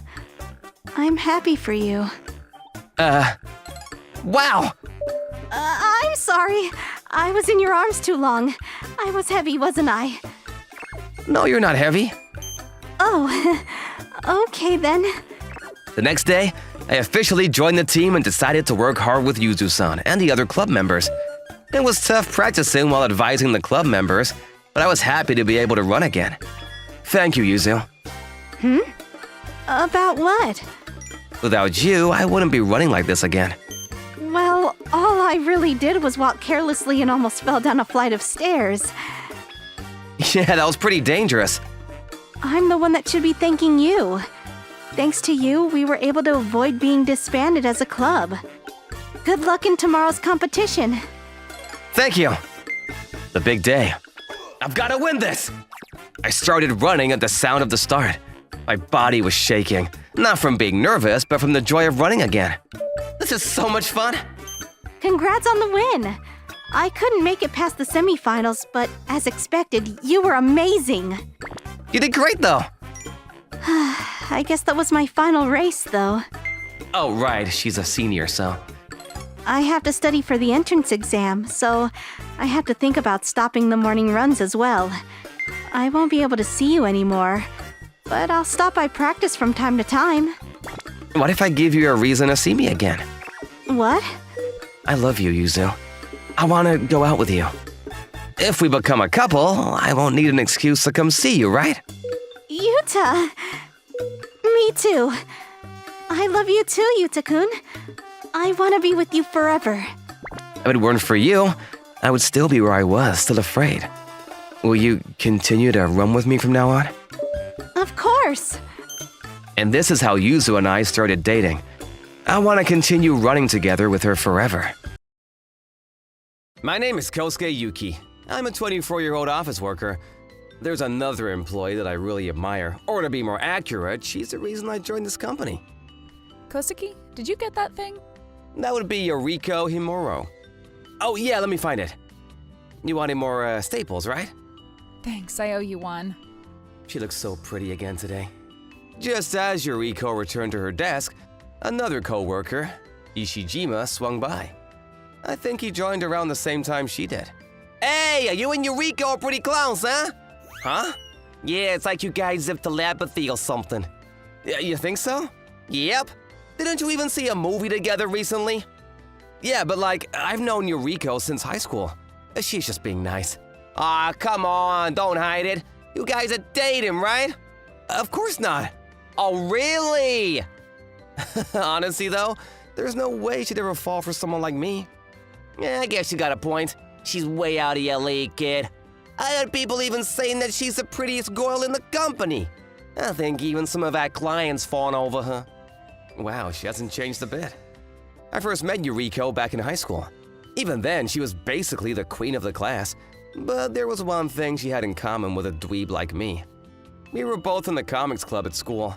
I'm happy for you. Wow! I'm sorry. I was in your arms too long. I was heavy, wasn't I? No, you're not heavy. Oh, okay then. The next day, I officially joined the team and decided to work hard with Yuzu-san and the other club members. It was tough practicing while advising the club members, but I was happy to be able to run again. Thank you, Yuzu. About what? Without you, I wouldn't be running like this again. Well, all I really did was walk carelessly and almost fell down a flight of stairs. Yeah, that was pretty dangerous. I'm the one that should be thanking you. Thanks to you, we were able to avoid being disbanded as a club. Good luck in tomorrow's competition. Thank you. The big day. I've got to win this. I started running at the sound of the start. My body was shaking, not from being nervous, but from the joy of running again. This is so much fun. Congrats on the win. I couldn't make it past the semifinals, but as expected, you were amazing. You did great, though. I guess that was my final race, though. Oh, right. She's a senior, so... I have to study for the entrance exam, so I have to think about stopping the morning runs as well. I won't be able to see you anymore, but I'll stop by practice from time to time. What if I give you a reason to see me again? What? I love you, Yuzu. I want to go out with you. If we become a couple, I won't need an excuse to come see you, right? Yuta! Me too. I love you too, Yuta-kun. I want to be with you forever. If it weren't for you, I would still be where I was, still afraid. Will you continue to run with me from now on? Of course. And this is how Yuzu and I started dating. I want to continue running together with her forever. My name is Kosuke Yuki. I'm a 24-year-old office worker. There's another employee that I really admire, or to be more accurate, she's the reason I joined this company. Kosuke, did you get that thing? That would be Yoriko Himuro. Oh yeah, let me find it. You wanted more staples, right? Thanks, I owe you one. She looks so pretty again today. Just as Yoriko returned to her desk, another co-worker, Ishijima, swung by. I think he joined around the same time she did. Hey, you and Yoriko are pretty clowns, huh? Huh? Yeah, it's like you guys have telepathy or something. You think so? Yep. Didn't you even see a movie together recently? Yeah, but like, I've known Yoriko since high school. She's just being nice. Ah, come on, don't hide it. You guys are dating, right? Of course not. Oh, really? Honestly, though, there's no way she'd ever fall for someone like me. Yeah, I guess you got a point. She's way out of LA, kid. I heard people even saying that she's the prettiest girl in the company. I think even some of our clients fawn over her. Wow, she hasn't changed a bit. I first met Yoriko back in high school. Even then, she was basically the queen of the class. But there was one thing she had in common with a dweeb like me. We were both in the comics club at school.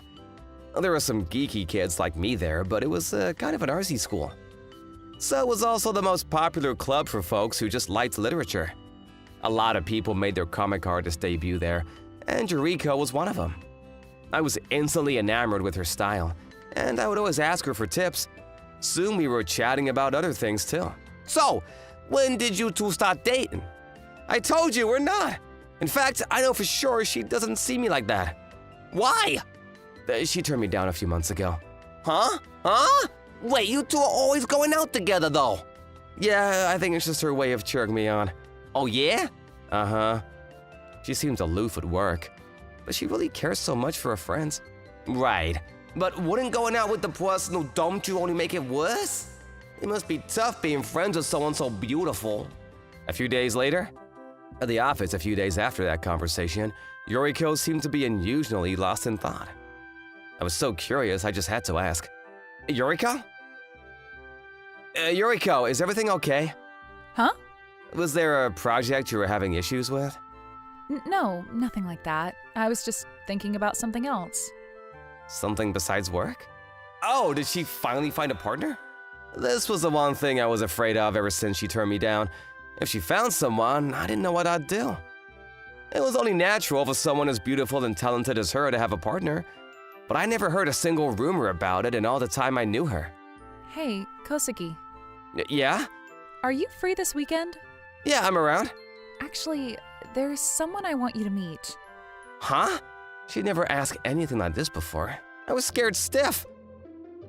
There were some geeky kids like me there, but it was kind of an artsy school. So it was also the most popular club for folks who just liked literature. A lot of people made their comic artist debut there, and Yuriko was one of them. I was instantly enamored with her style, and I would always ask her for tips. Soon we were chatting about other things too. So, when did you two start dating? I told you we're not. In fact, I know for sure she doesn't see me like that. Why? She turned me down a few months ago. Huh? Wait, you two are always going out together though. Yeah, I think it's just her way of cheering me on. Oh yeah? Uh-huh. She seems aloof at work, but she really cares so much for her friends. Right, but wouldn't going out with the person who dumped you only make it worse? It must be tough being friends with someone so beautiful. A few days later, at the office a few days after that conversation, Yuriko seemed to be unusually lost in thought. I was so curious I just had to ask. Yuriko? Yuriko, is everything okay? Huh? Was there a project you were having issues with? No, nothing like that. I was just thinking about something else. Something besides work? Oh, did she finally find a partner? This was the one thing I was afraid of ever since she turned me down. If she found someone, I didn't know what I'd do. It was only natural for someone as beautiful and talented as her to have a partner, but I never heard a single rumor about it in all the time I knew her. Hey, Kosuke, Yeah? are you free this weekend? Yeah, I'm around. Actually, there's someone I want you to meet. Huh? She'd never asked anything like this before. I was scared stiff.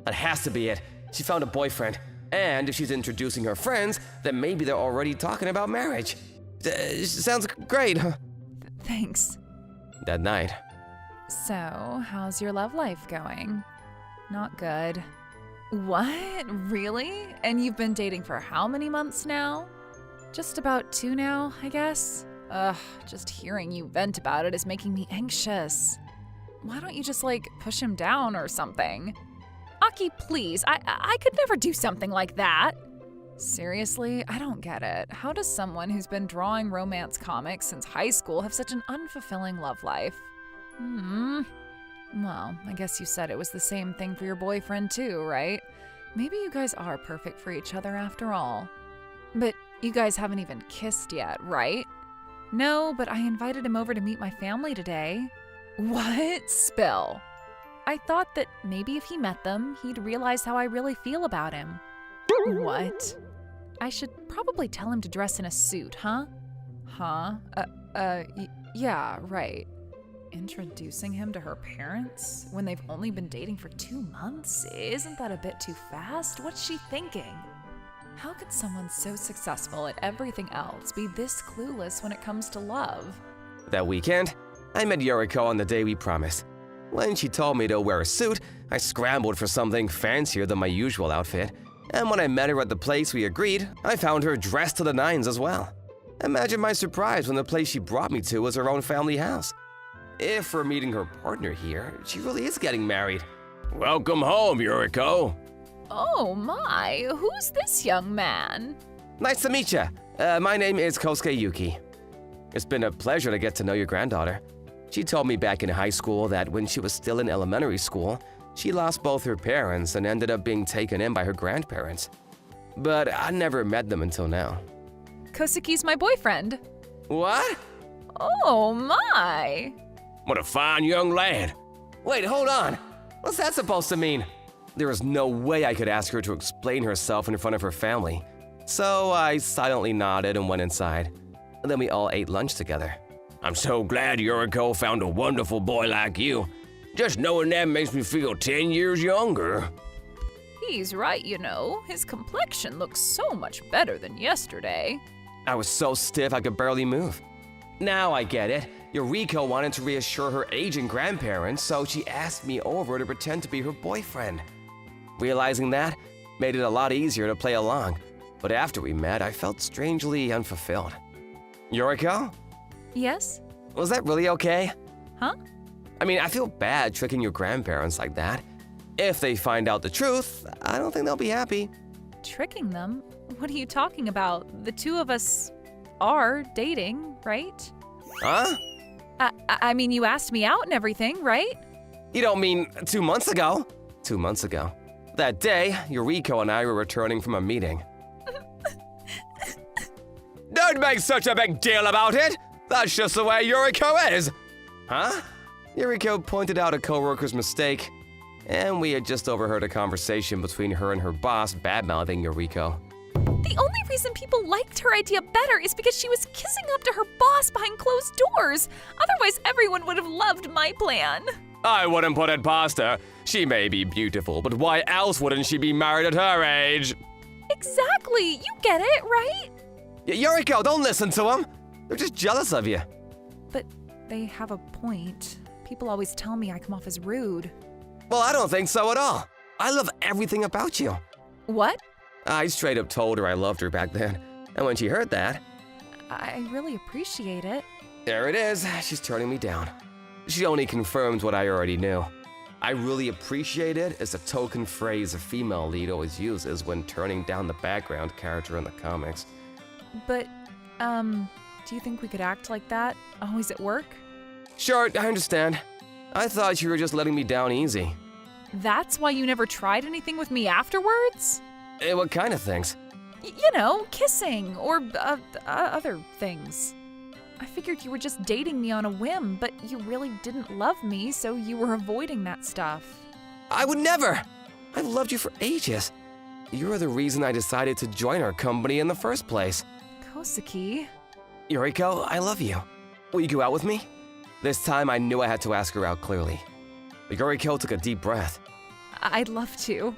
That has to be it. She found a boyfriend. And if she's introducing her friends, then maybe they're already talking about marriage. Sounds great, huh? Thanks. That night. So, how's your love life going? Not good. What? Really? And you've been dating for how many months now? Just about 2 now, I guess? Ugh, just hearing you vent about it is making me anxious. Why don't you just, push him down or something? Aki, please, I could never do something like that. Seriously, I don't get it. How does someone who's been drawing romance comics since high school have such an unfulfilling love life? Well, I guess you said it was the same thing for your boyfriend too, right? Maybe you guys are perfect for each other after all. But you guys haven't even kissed yet, right? No, but I invited him over to meet my family today. What? Spill. I thought that maybe if he met them, he'd realize how I really feel about him. What? I should probably tell him to dress in a suit, huh? Huh? Yeah, right. Introducing him to her parents when they've only been dating for 2 months? Isn't that a bit too fast? What's she thinking? How could someone so successful at everything else be this clueless when it comes to love? That weekend, I met Yuriko on the day we promised. When she told me to wear a suit, I scrambled for something fancier than my usual outfit. And when I met her at the place we agreed, I found her dressed to the nines as well. Imagine my surprise when the place she brought me to was her own family house. If we're meeting her partner here, she really is getting married. Welcome home, Yuriko. Oh my, who's this young man? Nice to meet you. My name is Kosuke Yuki. It's been a pleasure to get to know your granddaughter. She told me back in high school that when she was still in elementary school, she lost both her parents and ended up being taken in by her grandparents. But I never met them until now. Kosuke's my boyfriend. What? Oh my. What a fine young lad. Wait, hold on. What's that supposed to mean? There was no way I could ask her to explain herself in front of her family. So I silently nodded and went inside. Then we all ate lunch together. I'm so glad Yuriko found a wonderful boy like you. Just knowing that makes me feel 10 years younger. He's right, you know. His complexion looks so much better than yesterday. I was so stiff I could barely move. Now I get it. Yuriko wanted to reassure her aging grandparents, so she asked me over to pretend to be her boyfriend. Realizing that made it a lot easier to play along, but after we met, I felt strangely unfulfilled. Yuriko? Yes? Was that really okay? Huh? I mean, I feel bad tricking your grandparents like that. If they find out the truth, I don't think they'll be happy. Tricking them? What are you talking about? The two of us are dating, right? Huh? I mean, you asked me out and everything, right? You don't mean 2 months ago? 2 months ago. That day, Yuriko and I were returning from a meeting. Don't make such a big deal about it! That's just the way Yuriko is! Huh? Yuriko pointed out a coworker's mistake, and we had just overheard a conversation between her and her boss bad-mouthing Yuriko. The only reason people liked her idea better is because she was kissing up to her boss behind closed doors. Otherwise, everyone would have loved my plan. I wouldn't put it past her. She may be beautiful, but why else wouldn't she be married at her age? Exactly. You get it, right? Yuriko, don't listen to them. They're just jealous of you. But they have a point. People always tell me I come off as rude. Well, I don't think so at all. I love everything about you. What? I straight up told her I loved her back then. And when she heard that, I really appreciate it. there it is. She's turning me down. She only confirmed what I already knew. I really appreciate it is a token phrase a female lead always uses when turning down the background character in the comics. But, do you think we could act like that? Always at work? Sure, I understand. I thought you were just letting me down easy. That's why you never tried anything with me afterwards? What kind of things? You know, kissing or other things. I figured you were just dating me on a whim, but you really didn't love me, so you were avoiding that stuff. I would never! I've loved you for ages. You're the reason I decided to join our company in the first place. Kosuke. Yuriko, I love you. Will you go out with me? This time I knew I had to ask her out clearly. Yuriko took a deep breath. I'd love to.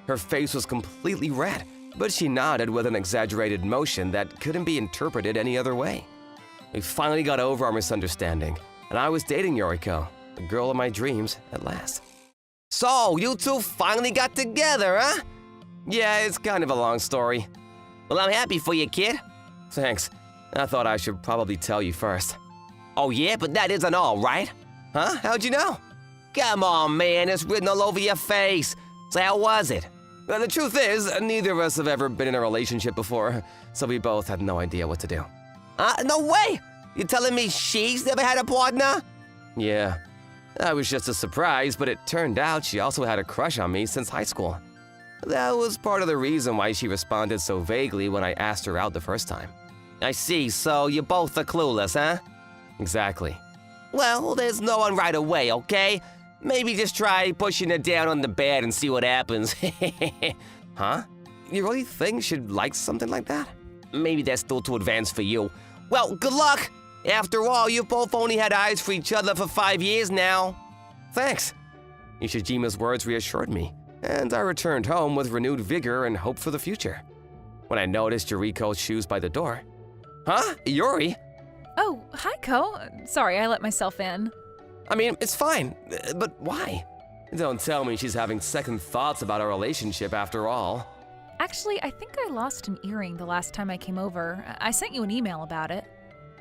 Her face was completely red, but she nodded with an exaggerated motion that couldn't be interpreted any other way. We finally got over our misunderstanding, and I was dating Yuriko, the girl of my dreams, at last. So, you two finally got together, huh? Yeah, it's kind of a long story. Well, I'm happy for you, kid. Thanks. I thought I should probably tell you first. Oh yeah, but that isn't all, right? Huh? How'd you know? Come on, man, it's written all over your face. So how was it? Well, the truth is, neither of us have ever been in a relationship before, so we both had no idea what to do. No way! You're telling me she's never had a partner? Yeah. I was just a surprise, but it turned out she also had a crush on me since high school. That was part of the reason why she responded so vaguely when I asked her out the first time. I see, so you both are clueless, huh? Exactly. Well, there's no one right away, okay? Maybe just try pushing her down on the bed and see what happens. Huh? You really think she'd like something like that? Maybe that's still too advanced for you. Well, good luck! After all, you've both only had eyes for each other for 5 years now. Thanks. Ishijima's words reassured me, and I returned home with renewed vigor and hope for the future. When I noticed Yuriko's shoes by the door. Huh? Yuri? Oh, hi, Ko. Sorry, I let myself in. I mean, it's fine, but why? Don't tell me she's having second thoughts about our relationship after all. Actually, I think I lost an earring the last time I came over. I sent you an email about it.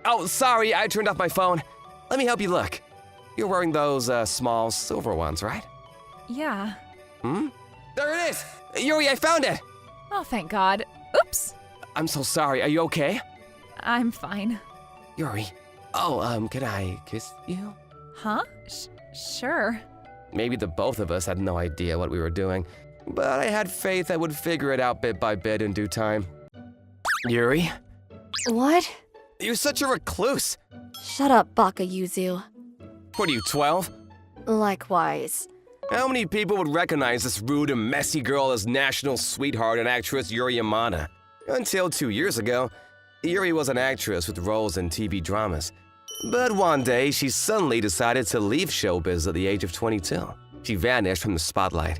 Oh, sorry, I turned off my phone. Let me help you look. You're wearing those small silver ones, right? Yeah. There it is! Yuri, I found it! Oh, thank God. Oops. I'm so sorry, are you okay? I'm fine. Yuri, can I kiss you? Huh? Sure. Maybe the both of us had no idea what we were doing, but I had faith I would figure it out bit by bit in due time. Yuri? What? You're such a recluse. Shut up, Baka Yuzu. What are you, 12? Likewise. How many people would recognize this rude and messy girl as national sweetheart and actress Yuri Yamada? Until 2 years ago, Yuri was an actress with roles in TV dramas. But one day, she suddenly decided to leave showbiz at the age of 22. She vanished from the spotlight.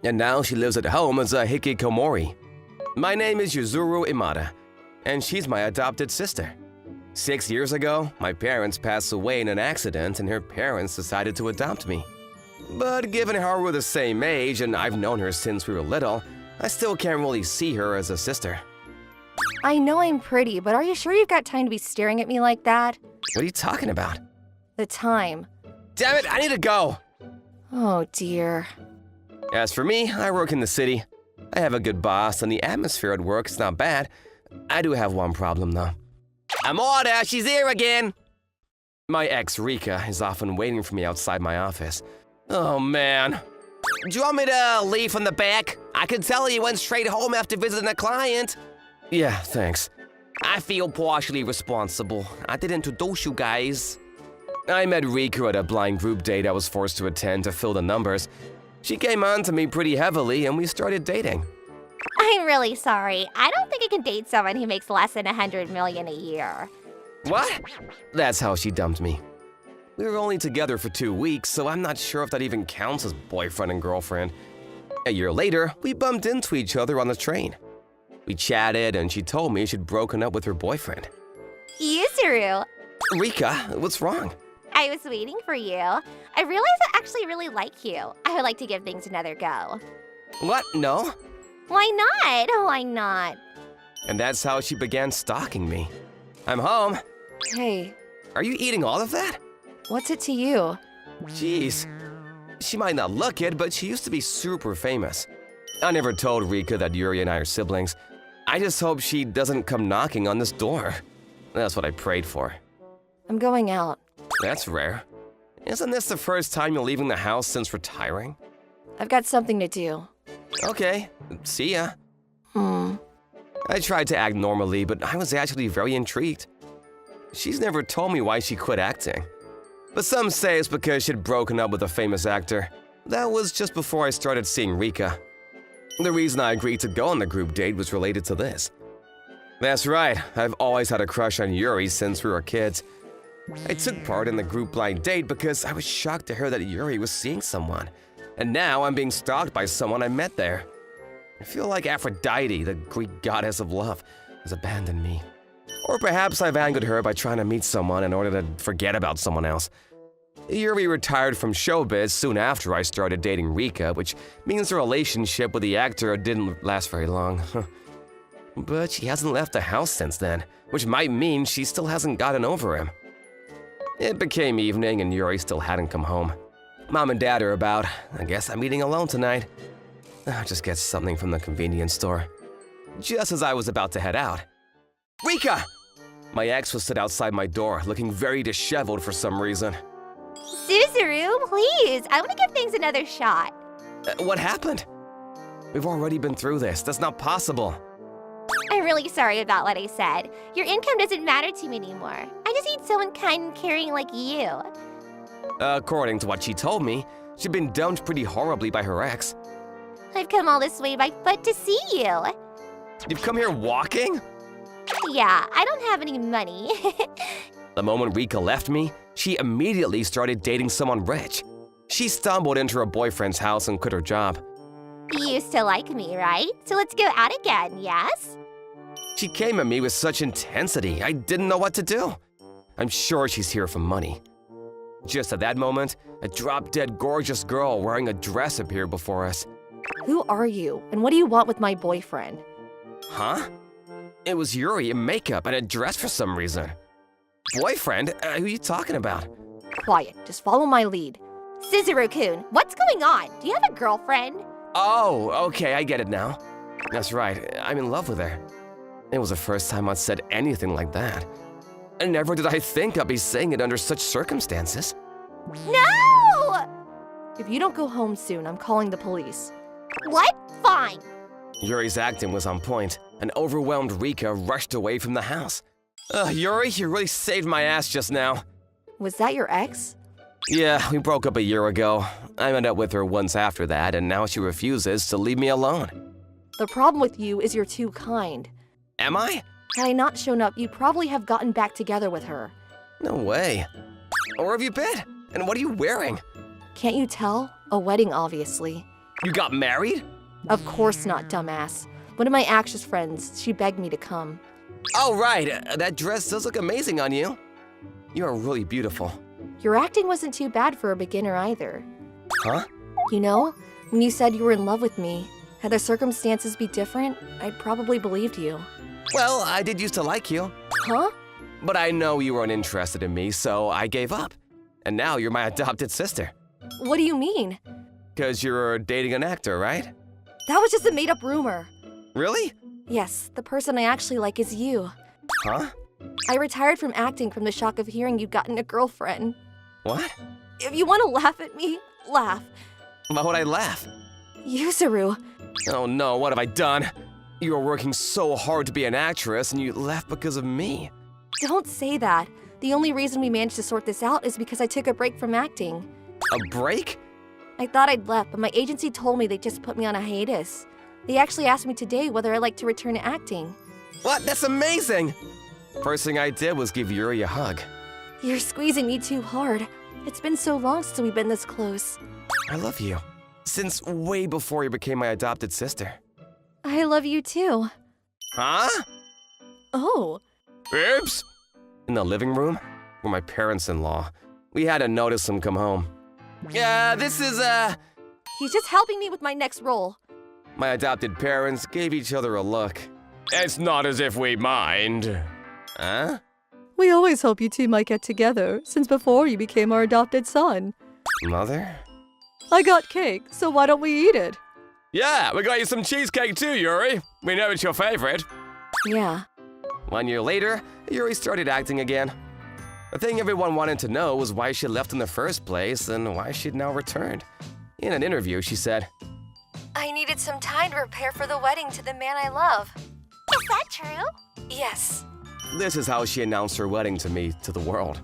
And now she lives at home as a hikikomori. My name is Yuzuru Imada, and she's my adopted sister. 6 years ago, my parents passed away in an accident and her parents decided to adopt me. But given how we're the same age and I've known her since we were little, I still can't really see her as a sister. I know I'm pretty, but are you sure you've got time to be staring at me like that? What are you talking about? The time. Damn it, I need to go! Oh dear. As for me, I work in the city. I have a good boss and the atmosphere at work is not bad. I do have one problem though. Amada, she's here again! My ex, Rika, is often waiting for me outside my office. Oh, man. Do you want me to leave from the back? I can tell you went straight home after visiting a client. Yeah, thanks. I feel partially responsible. I did introduce you guys. I met Rika at a blind group date I was forced to attend to fill the numbers. She came on to me pretty heavily and we started dating. I'm really sorry. I don't think I can date someone who makes less than 100 million a year. What? That's how she dumped me. We were only together for 2 weeks, so I'm not sure if that even counts as boyfriend and girlfriend. A year later, we bumped into each other on the train. We chatted and she told me she'd broken up with her boyfriend. Yuzuru, Rika, what's wrong? I was waiting for you. I realized I actually really like you. I would like to give things another go. What? No? Why not? Why not? And that's how she began stalking me. I'm home. Hey, Are you eating all of that? what's it to you? Jeez. She might not look it, but she used to be super famous. I never told Rika that Yuri and I are siblings. I just hope she doesn't come knocking on this door. That's what I prayed for. I'm going out. That's rare. Isn't this the first time you're leaving the house since retiring? I've got something to do. Okay, see ya. I tried to act normally, but I was actually very intrigued. She's never told me why she quit acting. But some say it's because she'd broken up with a famous actor. That was just before I started seeing Rika. The reason I agreed to go on the group date was related to this. That's right, I've always had a crush on Yuri since we were kids. I took part in the group blind date because I was shocked to hear that Yuri was seeing someone. And now I'm being stalked by someone I met there. I feel like Aphrodite, the Greek goddess of love, has abandoned me. Or perhaps I've angered her by trying to meet someone in order to forget about someone else. Yuri retired from showbiz soon after I started dating Rika, which means the relationship with the actor didn't last very long. But she hasn't left the house since then, which might mean she still hasn't gotten over him. It became evening and Yuri still hadn't come home. Mom and Dad are about. I guess I'm eating alone tonight. I'll just get something from the convenience store. Just as I was about to head out. Rika! My ex was stood outside my door, looking very disheveled for some reason. Yuzuru, please. I want to give things another shot. What happened? We've already been through this. That's not possible. I'm really sorry about what I said. Your income doesn't matter to me anymore. I just need someone kind and caring like you. According to what she told me, she'd been dumped pretty horribly by her ex. I've come all this way by foot to see you. You've come here walking? Yeah, I don't have any money. The moment Rika left me, she immediately started dating someone rich. She stumbled into her boyfriend's house and quit her job. You still like me, right? So let's go out again, yes? She came at me with such intensity, I didn't know what to do. I'm sure she's here for money. Just at that moment, a drop-dead gorgeous girl wearing a dress appeared before us. Who are you, and what do you want with my boyfriend? Huh? It was Yuri in makeup and a dress for some reason. Boyfriend? Who are you talking about? Quiet, just follow my lead. Yuzuru-kun, what's going on? Do you have a girlfriend? Oh, okay, I get it now. That's right, I'm in love with her. It was the first time I'd said anything like that. And never did I think I'd be saying it under such circumstances. No! If you don't go home soon, I'm calling the police. What? Fine. Yuri's acting was on point. An overwhelmed Rika rushed away from the house. Yuri, you really saved my ass just now. Was that your ex? Yeah, we broke up a year ago. I met up with her once after that, and now she refuses to leave me alone. The problem with you is you're too kind. Am I? Had I not shown up, you'd probably have gotten back together with her. No way. Where have you been? And what are you wearing? Can't you tell? A wedding, obviously. You got married? Of course not, dumbass. One of my actress friends, she begged me to come. Oh, right. That dress does look amazing on you. You are really beautiful. Your acting wasn't too bad for a beginner either. Huh? You know, when you said you were in love with me, had the circumstances be different, I'd probably believed you. Well, I did used to like you. Huh? But I know you weren't interested in me, so I gave up. And now you're my adopted sister. What do you mean? Because you're dating an actor, right? That was just a made-up rumor. Really? Yes, the person I actually like is you. Huh? I retired from acting from the shock of hearing you'd gotten a girlfriend. What? If you want to laugh at me, laugh. Why would I laugh? Yuzuru. Oh no, what have I done? You were working so hard to be an actress and you left because of me. Don't say that. The only reason we managed to sort this out is because I took a break from acting. A break? I thought I'd left, but my agency told me they'd just put me on a hiatus. They actually asked me today whether I'd like to return to acting. What? That's amazing! First thing I did was give Yuri a hug. You're squeezing me too hard. It's been so long since we've been this close. I love you. Since way before you became my adopted sister. I love you too. Huh? Oh. Oops! In the living room were my parents-in-law. We had to notice them come home. This is, He's just helping me with my next role. My adopted parents gave each other a look. It's not as if we mind. Huh? We always hope you two might get together, since before you became our adopted son. Mother? I got cake, so why don't we eat it? Yeah, we got you some cheesecake too, Yuri. We know it's your favorite. Yeah. 1 year later, Yuri started acting again. The thing everyone wanted to know was why she left in the first place and why she'd now returned. In an interview, she said, I needed some time to prepare for the wedding to the man I love. Is that true? Yes. This is how she announced her wedding to me, to the world.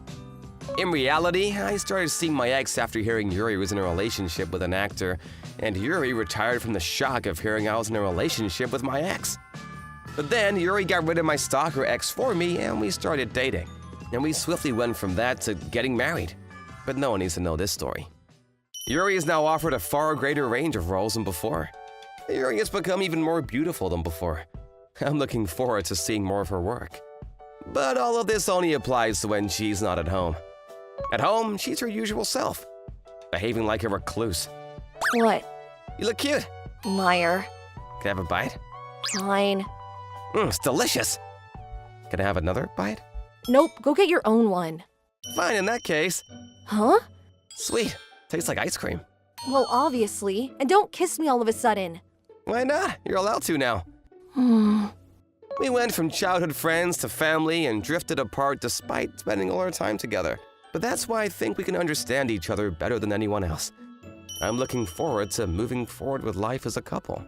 In reality, I started seeing my ex after hearing Yuri was in a relationship with an actor, and Yuri retired from the shock of hearing I was in a relationship with my ex. But then Yuri got rid of my stalker ex for me, and we started dating. And we swiftly went from that to getting married. But no one needs to know this story. Yuri is now offered a far greater range of roles than before. Yuri has become even more beautiful than before. I'm looking forward to seeing more of her work. But all of this only applies to when she's not at home. At home, she's her usual self, behaving like a recluse. What? You look cute. Liar. Can I have a bite? Fine. It's delicious. Can I have another bite? Nope, go get your own one. Fine, in that case. Huh? Sweet. Tastes like ice cream. Well, obviously. And don't kiss me all of a sudden. Why not? You're allowed to now. We went from childhood friends to family and drifted apart despite spending all our time together. But that's why I think we can understand each other better than anyone else. I'm looking forward to moving forward with life as a couple.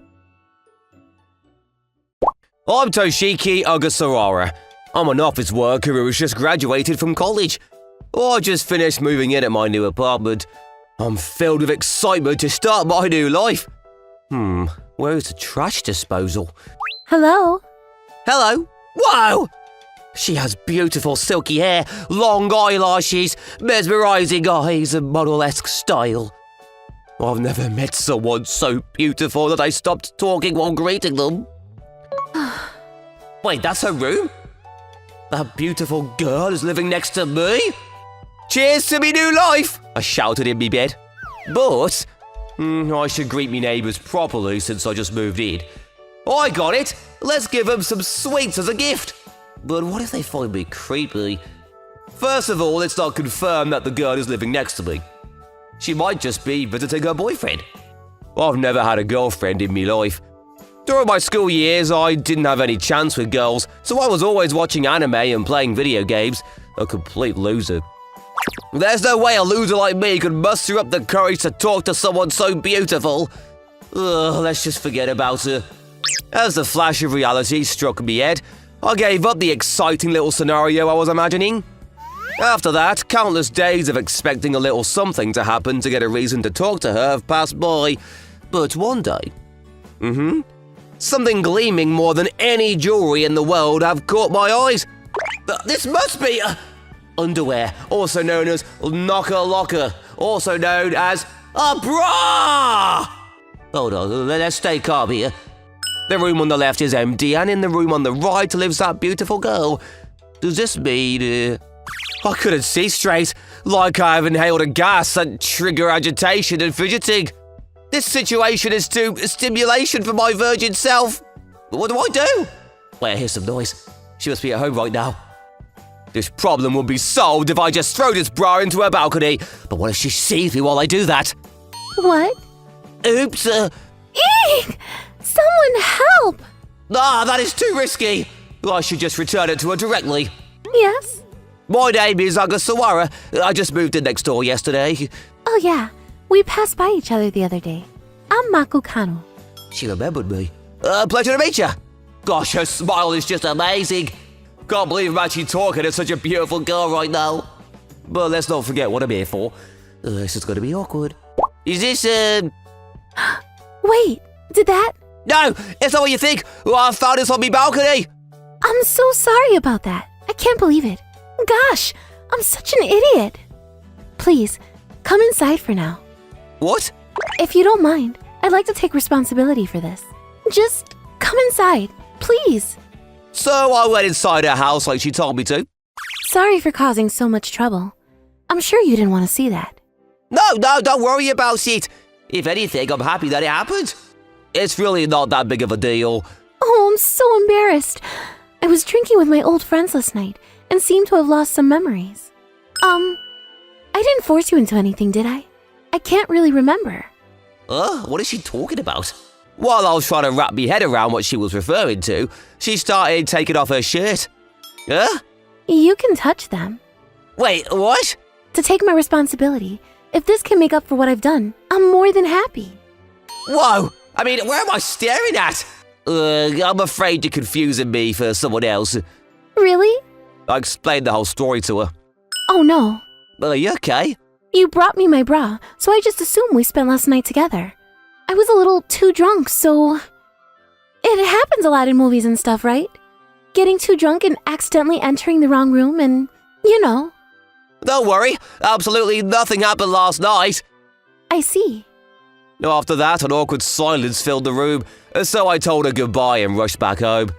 I'm Toshiki Ogasawara. I'm an office worker who has just graduated from college. I just finished moving in at my new apartment. I'm filled with excitement to start my new life. Where's the trash disposal? Hello? Hello? Whoa! She has beautiful silky hair, long eyelashes, mesmerizing eyes, and model-esque style. I've never met someone so beautiful that I stopped talking while greeting them. Wait, that's her room? That beautiful girl is living next to me? Cheers to me new life! I shouted in me bed. But I should greet me neighbours properly since I just moved in. I got it! Let's give them some sweets as a gift! But what if they find me creepy? First of all, it's not confirmed that the girl is living next to me. She might just be visiting her boyfriend. I've never had a girlfriend in me life. During my school years, I didn't have any chance with girls, so I was always watching anime and playing video games. A complete loser. There's no way a loser like me could muster up the courage to talk to someone so beautiful. Let's just forget about her. As the flash of reality struck me head, I gave up the exciting little scenario I was imagining. After that, countless days of expecting a little something to happen to get a reason to talk to her have passed by. But one day, something gleaming more than any jewelry in the world have caught my eyes. This must be underwear, also known as knocker locker, also known as a bra! Hold on, let's stay calm here. The room on the left is empty, and in the room on the right lives that beautiful girl. Does this mean, I couldn't see straight, like I have inhaled a gas that trigger agitation and fidgeting. This situation is too stimulation for my virgin self. What do I do? Wait, I hear some noise. She must be at home right now. This problem will be solved if I just throw this bra into her balcony. But what if she sees me while I do that? What? Oops. Eek! Someone help! That is too risky. I should just return it to her directly. Yes? My name is Sakura. I just moved in next door yesterday. Oh, yeah. We passed by each other the other day. I'm Mako Kano. She remembered me. Pleasure to meet you. Gosh, her smile is just amazing. Can't believe I'm actually talking to such a beautiful girl right now. But let's not forget what I'm here for. This is gonna be awkward. Is this, Wait, did that? No, it's not what you think. I found this on my balcony. I'm so sorry about that. I can't believe it. Gosh, I'm such an idiot. Please, come inside for now. What? If you don't mind, I'd like to take responsibility for this. Just come inside, please. So I went inside her house like she told me to. Sorry for causing so much trouble. I'm sure you didn't want to see that. No, don't worry about it. If anything, I'm happy that it happened. It's really not that big of a deal. Oh, I'm so embarrassed. I was drinking with my old friends last night and seemed to have lost some memories. I didn't force you into anything, did I? I can't really remember. What is she talking about? While I was trying to wrap my head around what she was referring to, she started taking off her shirt. Huh? You can touch them. Wait, what? To take my responsibility, if this can make up for what I've done, I'm more than happy. Whoa! I mean, where am I staring at? I'm afraid you're confusing me for someone else. Really? I explained the whole story to her. Oh no. Are you okay? You brought me my bra, so I just assumed we spent last night together. I was a little too drunk, so... It happens a lot in movies and stuff, right? Getting too drunk and accidentally entering the wrong room and, you know. Don't worry, absolutely nothing happened last night. I see. After that, an awkward silence filled the room, so I told her goodbye and rushed back home.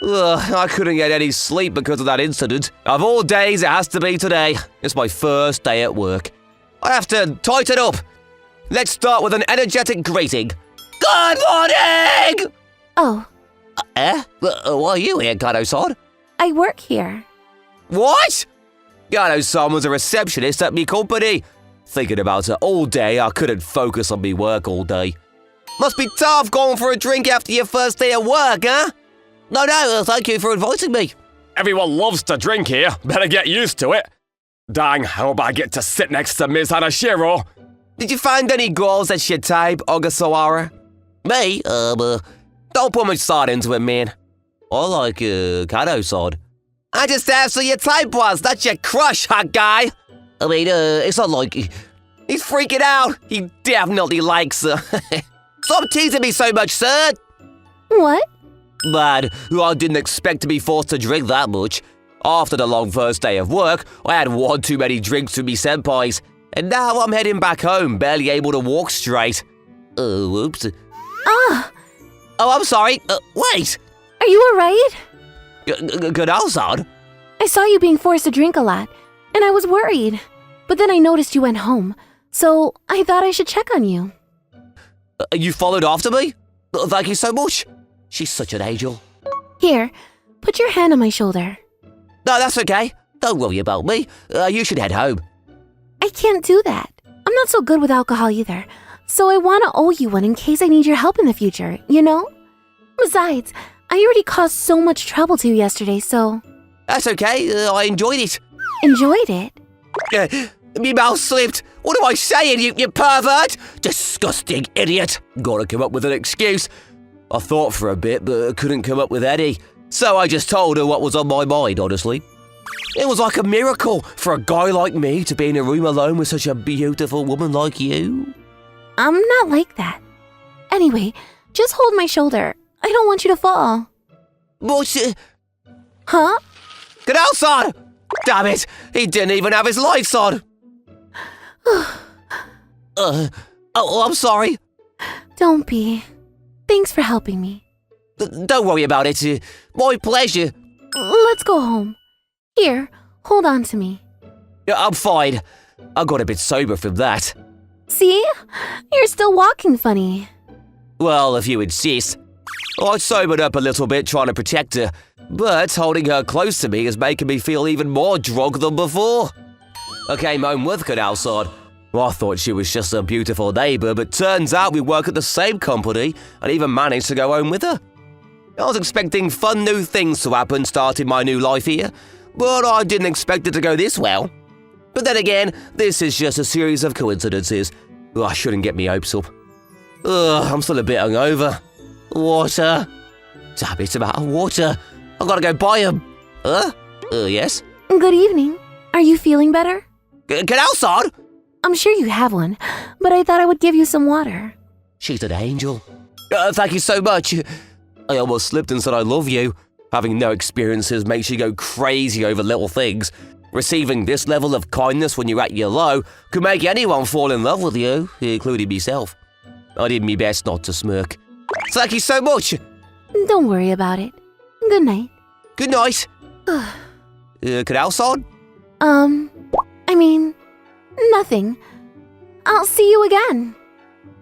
I couldn't get any sleep because of that incident. Of all days, it has to be today. It's my first day at work. I have to tighten up. Let's start with an energetic greeting. Good morning! Oh, Why are you here, Kano-san? I work here. What? Kano-san was a receptionist at me company. Thinking about her all day, I couldn't focus on me work all day. Must be tough going for a drink after your first day at work, huh? No, thank you for inviting me. Everyone loves to drink here. Better get used to it. Dang, I hope I get to sit next to Ms. Hanashiro. Did you find any girls that's your type, Ogasawara? Me? Don't put much thought into it, man. I like, Kano-san. I just asked who your type was, not your crush, hot guy. I mean, it's not like... He's freaking out. He definitely likes her. Stop teasing me so much, sir. What? But I didn't expect to be forced to drink that much. After the long first day of work, I had one too many drinks with me senpais, and now I'm heading back home, barely able to walk straight. Oops. Ah! Oh, I'm sorry. Wait! Are you alright? Good outside. I saw you being forced to drink a lot, and I was worried. But then I noticed you went home, so I thought I should check on you. You followed after me? Thank you so much. She's such an angel. Here, put your hand on my shoulder. No, that's okay. Don't worry about me. You should head home. I can't do that. I'm not so good with alcohol either, so I want to owe you one in case I need your help in the future, you know? Besides, I already caused so much trouble to you yesterday, so... That's okay. I enjoyed it. Enjoyed it? Me mouth slipped. What am I saying, you pervert? Disgusting idiot. Gotta come up with an excuse. I thought for a bit, but couldn't come up with any. So I just told her what was on my mind, honestly. It was like a miracle for a guy like me to be in a room alone with such a beautiful woman like you. I'm not like that. Anyway, just hold my shoulder. I don't want you to fall. What? Huh? Get outside! Damn it! He didn't even have his lights on! I'm sorry. Don't be. Thanks for helping me. Don't worry about it. My pleasure. Let's go home. Here, hold on to me. I'm fine. I got a bit sober from that. See? You're still walking funny. Well, if you insist. I sobered up a little bit trying to protect her, but holding her close to me is making me feel even more drunk than before. I came home with her outside. Well, I thought she was just a beautiful neighbour, but turns out we work at the same company and even managed to go home with her. I was expecting fun new things to happen starting my new life here, but I didn't expect it to go this well. But then again, this is just a series of coincidences. I shouldn't get me hopes up. I'm still a bit hungover. Water. Damn, it's about water. I've got to go buy 'em. Yes? Good evening. Are you feeling better? Get outside! I'm sure you have one, but I thought I would give you some water. She's an angel. Thank you so much. I almost slipped and said I love you. Having no experiences makes you go crazy over little things. Receiving this level of kindness when you're at your low could make anyone fall in love with you, including myself. I did my best not to smirk. Thank you so much. Don't worry about it. Good night. Good night. Get outside? Nothing. I'll see you again.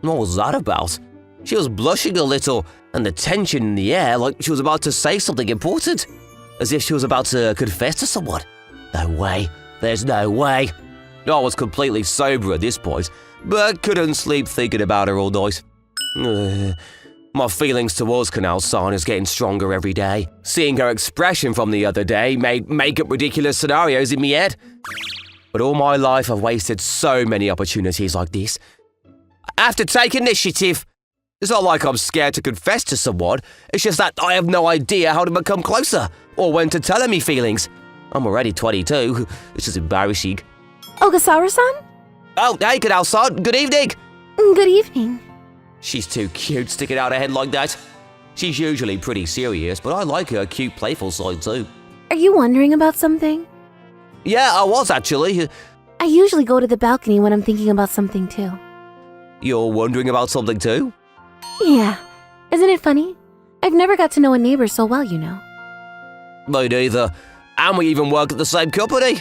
What was that about? She was blushing a little, and the tension in the air like she was about to say something important. As if she was about to confess to someone. No way. There's no way. I was completely sober at this point, but couldn't sleep thinking about her all night. My feelings towards Canal-san is getting stronger every day. Seeing her expression from the other day made make up ridiculous scenarios in my head. But all my life I've wasted so many opportunities like this. I have to take initiative. It's not like I'm scared to confess to someone, it's just that I have no idea how to become closer, or when to tell her me feelings. I'm already 22, which is embarrassing. Ogasawara-san? Oh, hey, Canal-san, good evening! Good evening. She's too cute sticking out her head like that. She's usually pretty serious, but I like her cute, playful side too. Are you wondering about something? Yeah, I was actually. I usually go to the balcony when I'm thinking about something too. You're wondering about something too? Yeah. Isn't it funny? I've never got to know a neighbor so well, you know. Me neither. And we even work at the same company.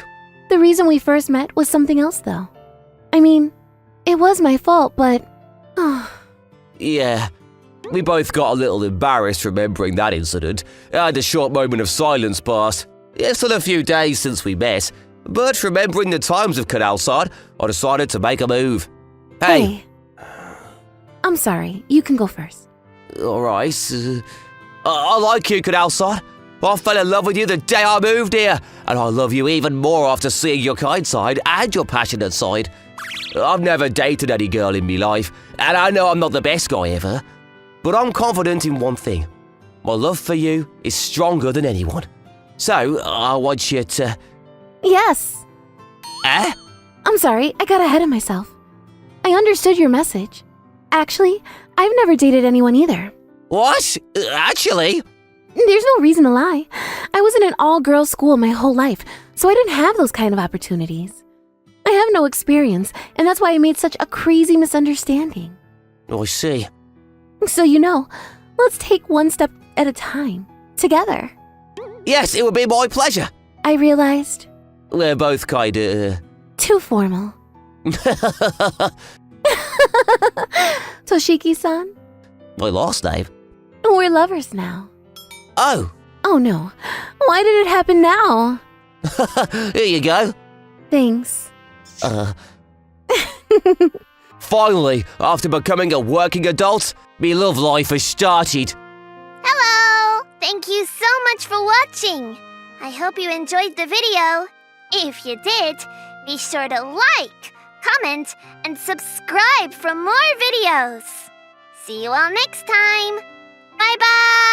The reason we first met was something else, though. I mean, it was my fault, but... Yeah. We both got a little embarrassed remembering that incident. I had a short moment of silence pass. It's still a few days since we met, but remembering the times of Canal-san, I decided to make a move. Hey. I'm sorry. You can go first. Alright. I like you, Canal-san. I fell in love with you the day I moved here, and I love you even more after seeing your kind side and your passionate side. I've never dated any girl in my life, and I know I'm not the best guy ever, but I'm confident in one thing. My love for you is stronger than anyone. So, I want you to... Yes. Eh? I'm sorry, I got ahead of myself. I understood your message. Actually, I've never dated anyone either. What? Actually? There's no reason to lie. I was in an all-girls school my whole life, so I didn't have those kind of opportunities. I have no experience, and that's why I made such a crazy misunderstanding. I see. So you know, let's take one step at a time, together. Yes, it would be my pleasure. I realized... We're both kinda... Too formal. Toshiki-san? My last name? We're lovers now. Oh. Oh no. Why did it happen now? Here you go. Thanks. Finally, after becoming a working adult, me love life has started. Hello! Thank you so much for watching. I hope you enjoyed the video. If you did, be sure to like, comment, and subscribe for more videos. See you all next time. Bye-bye!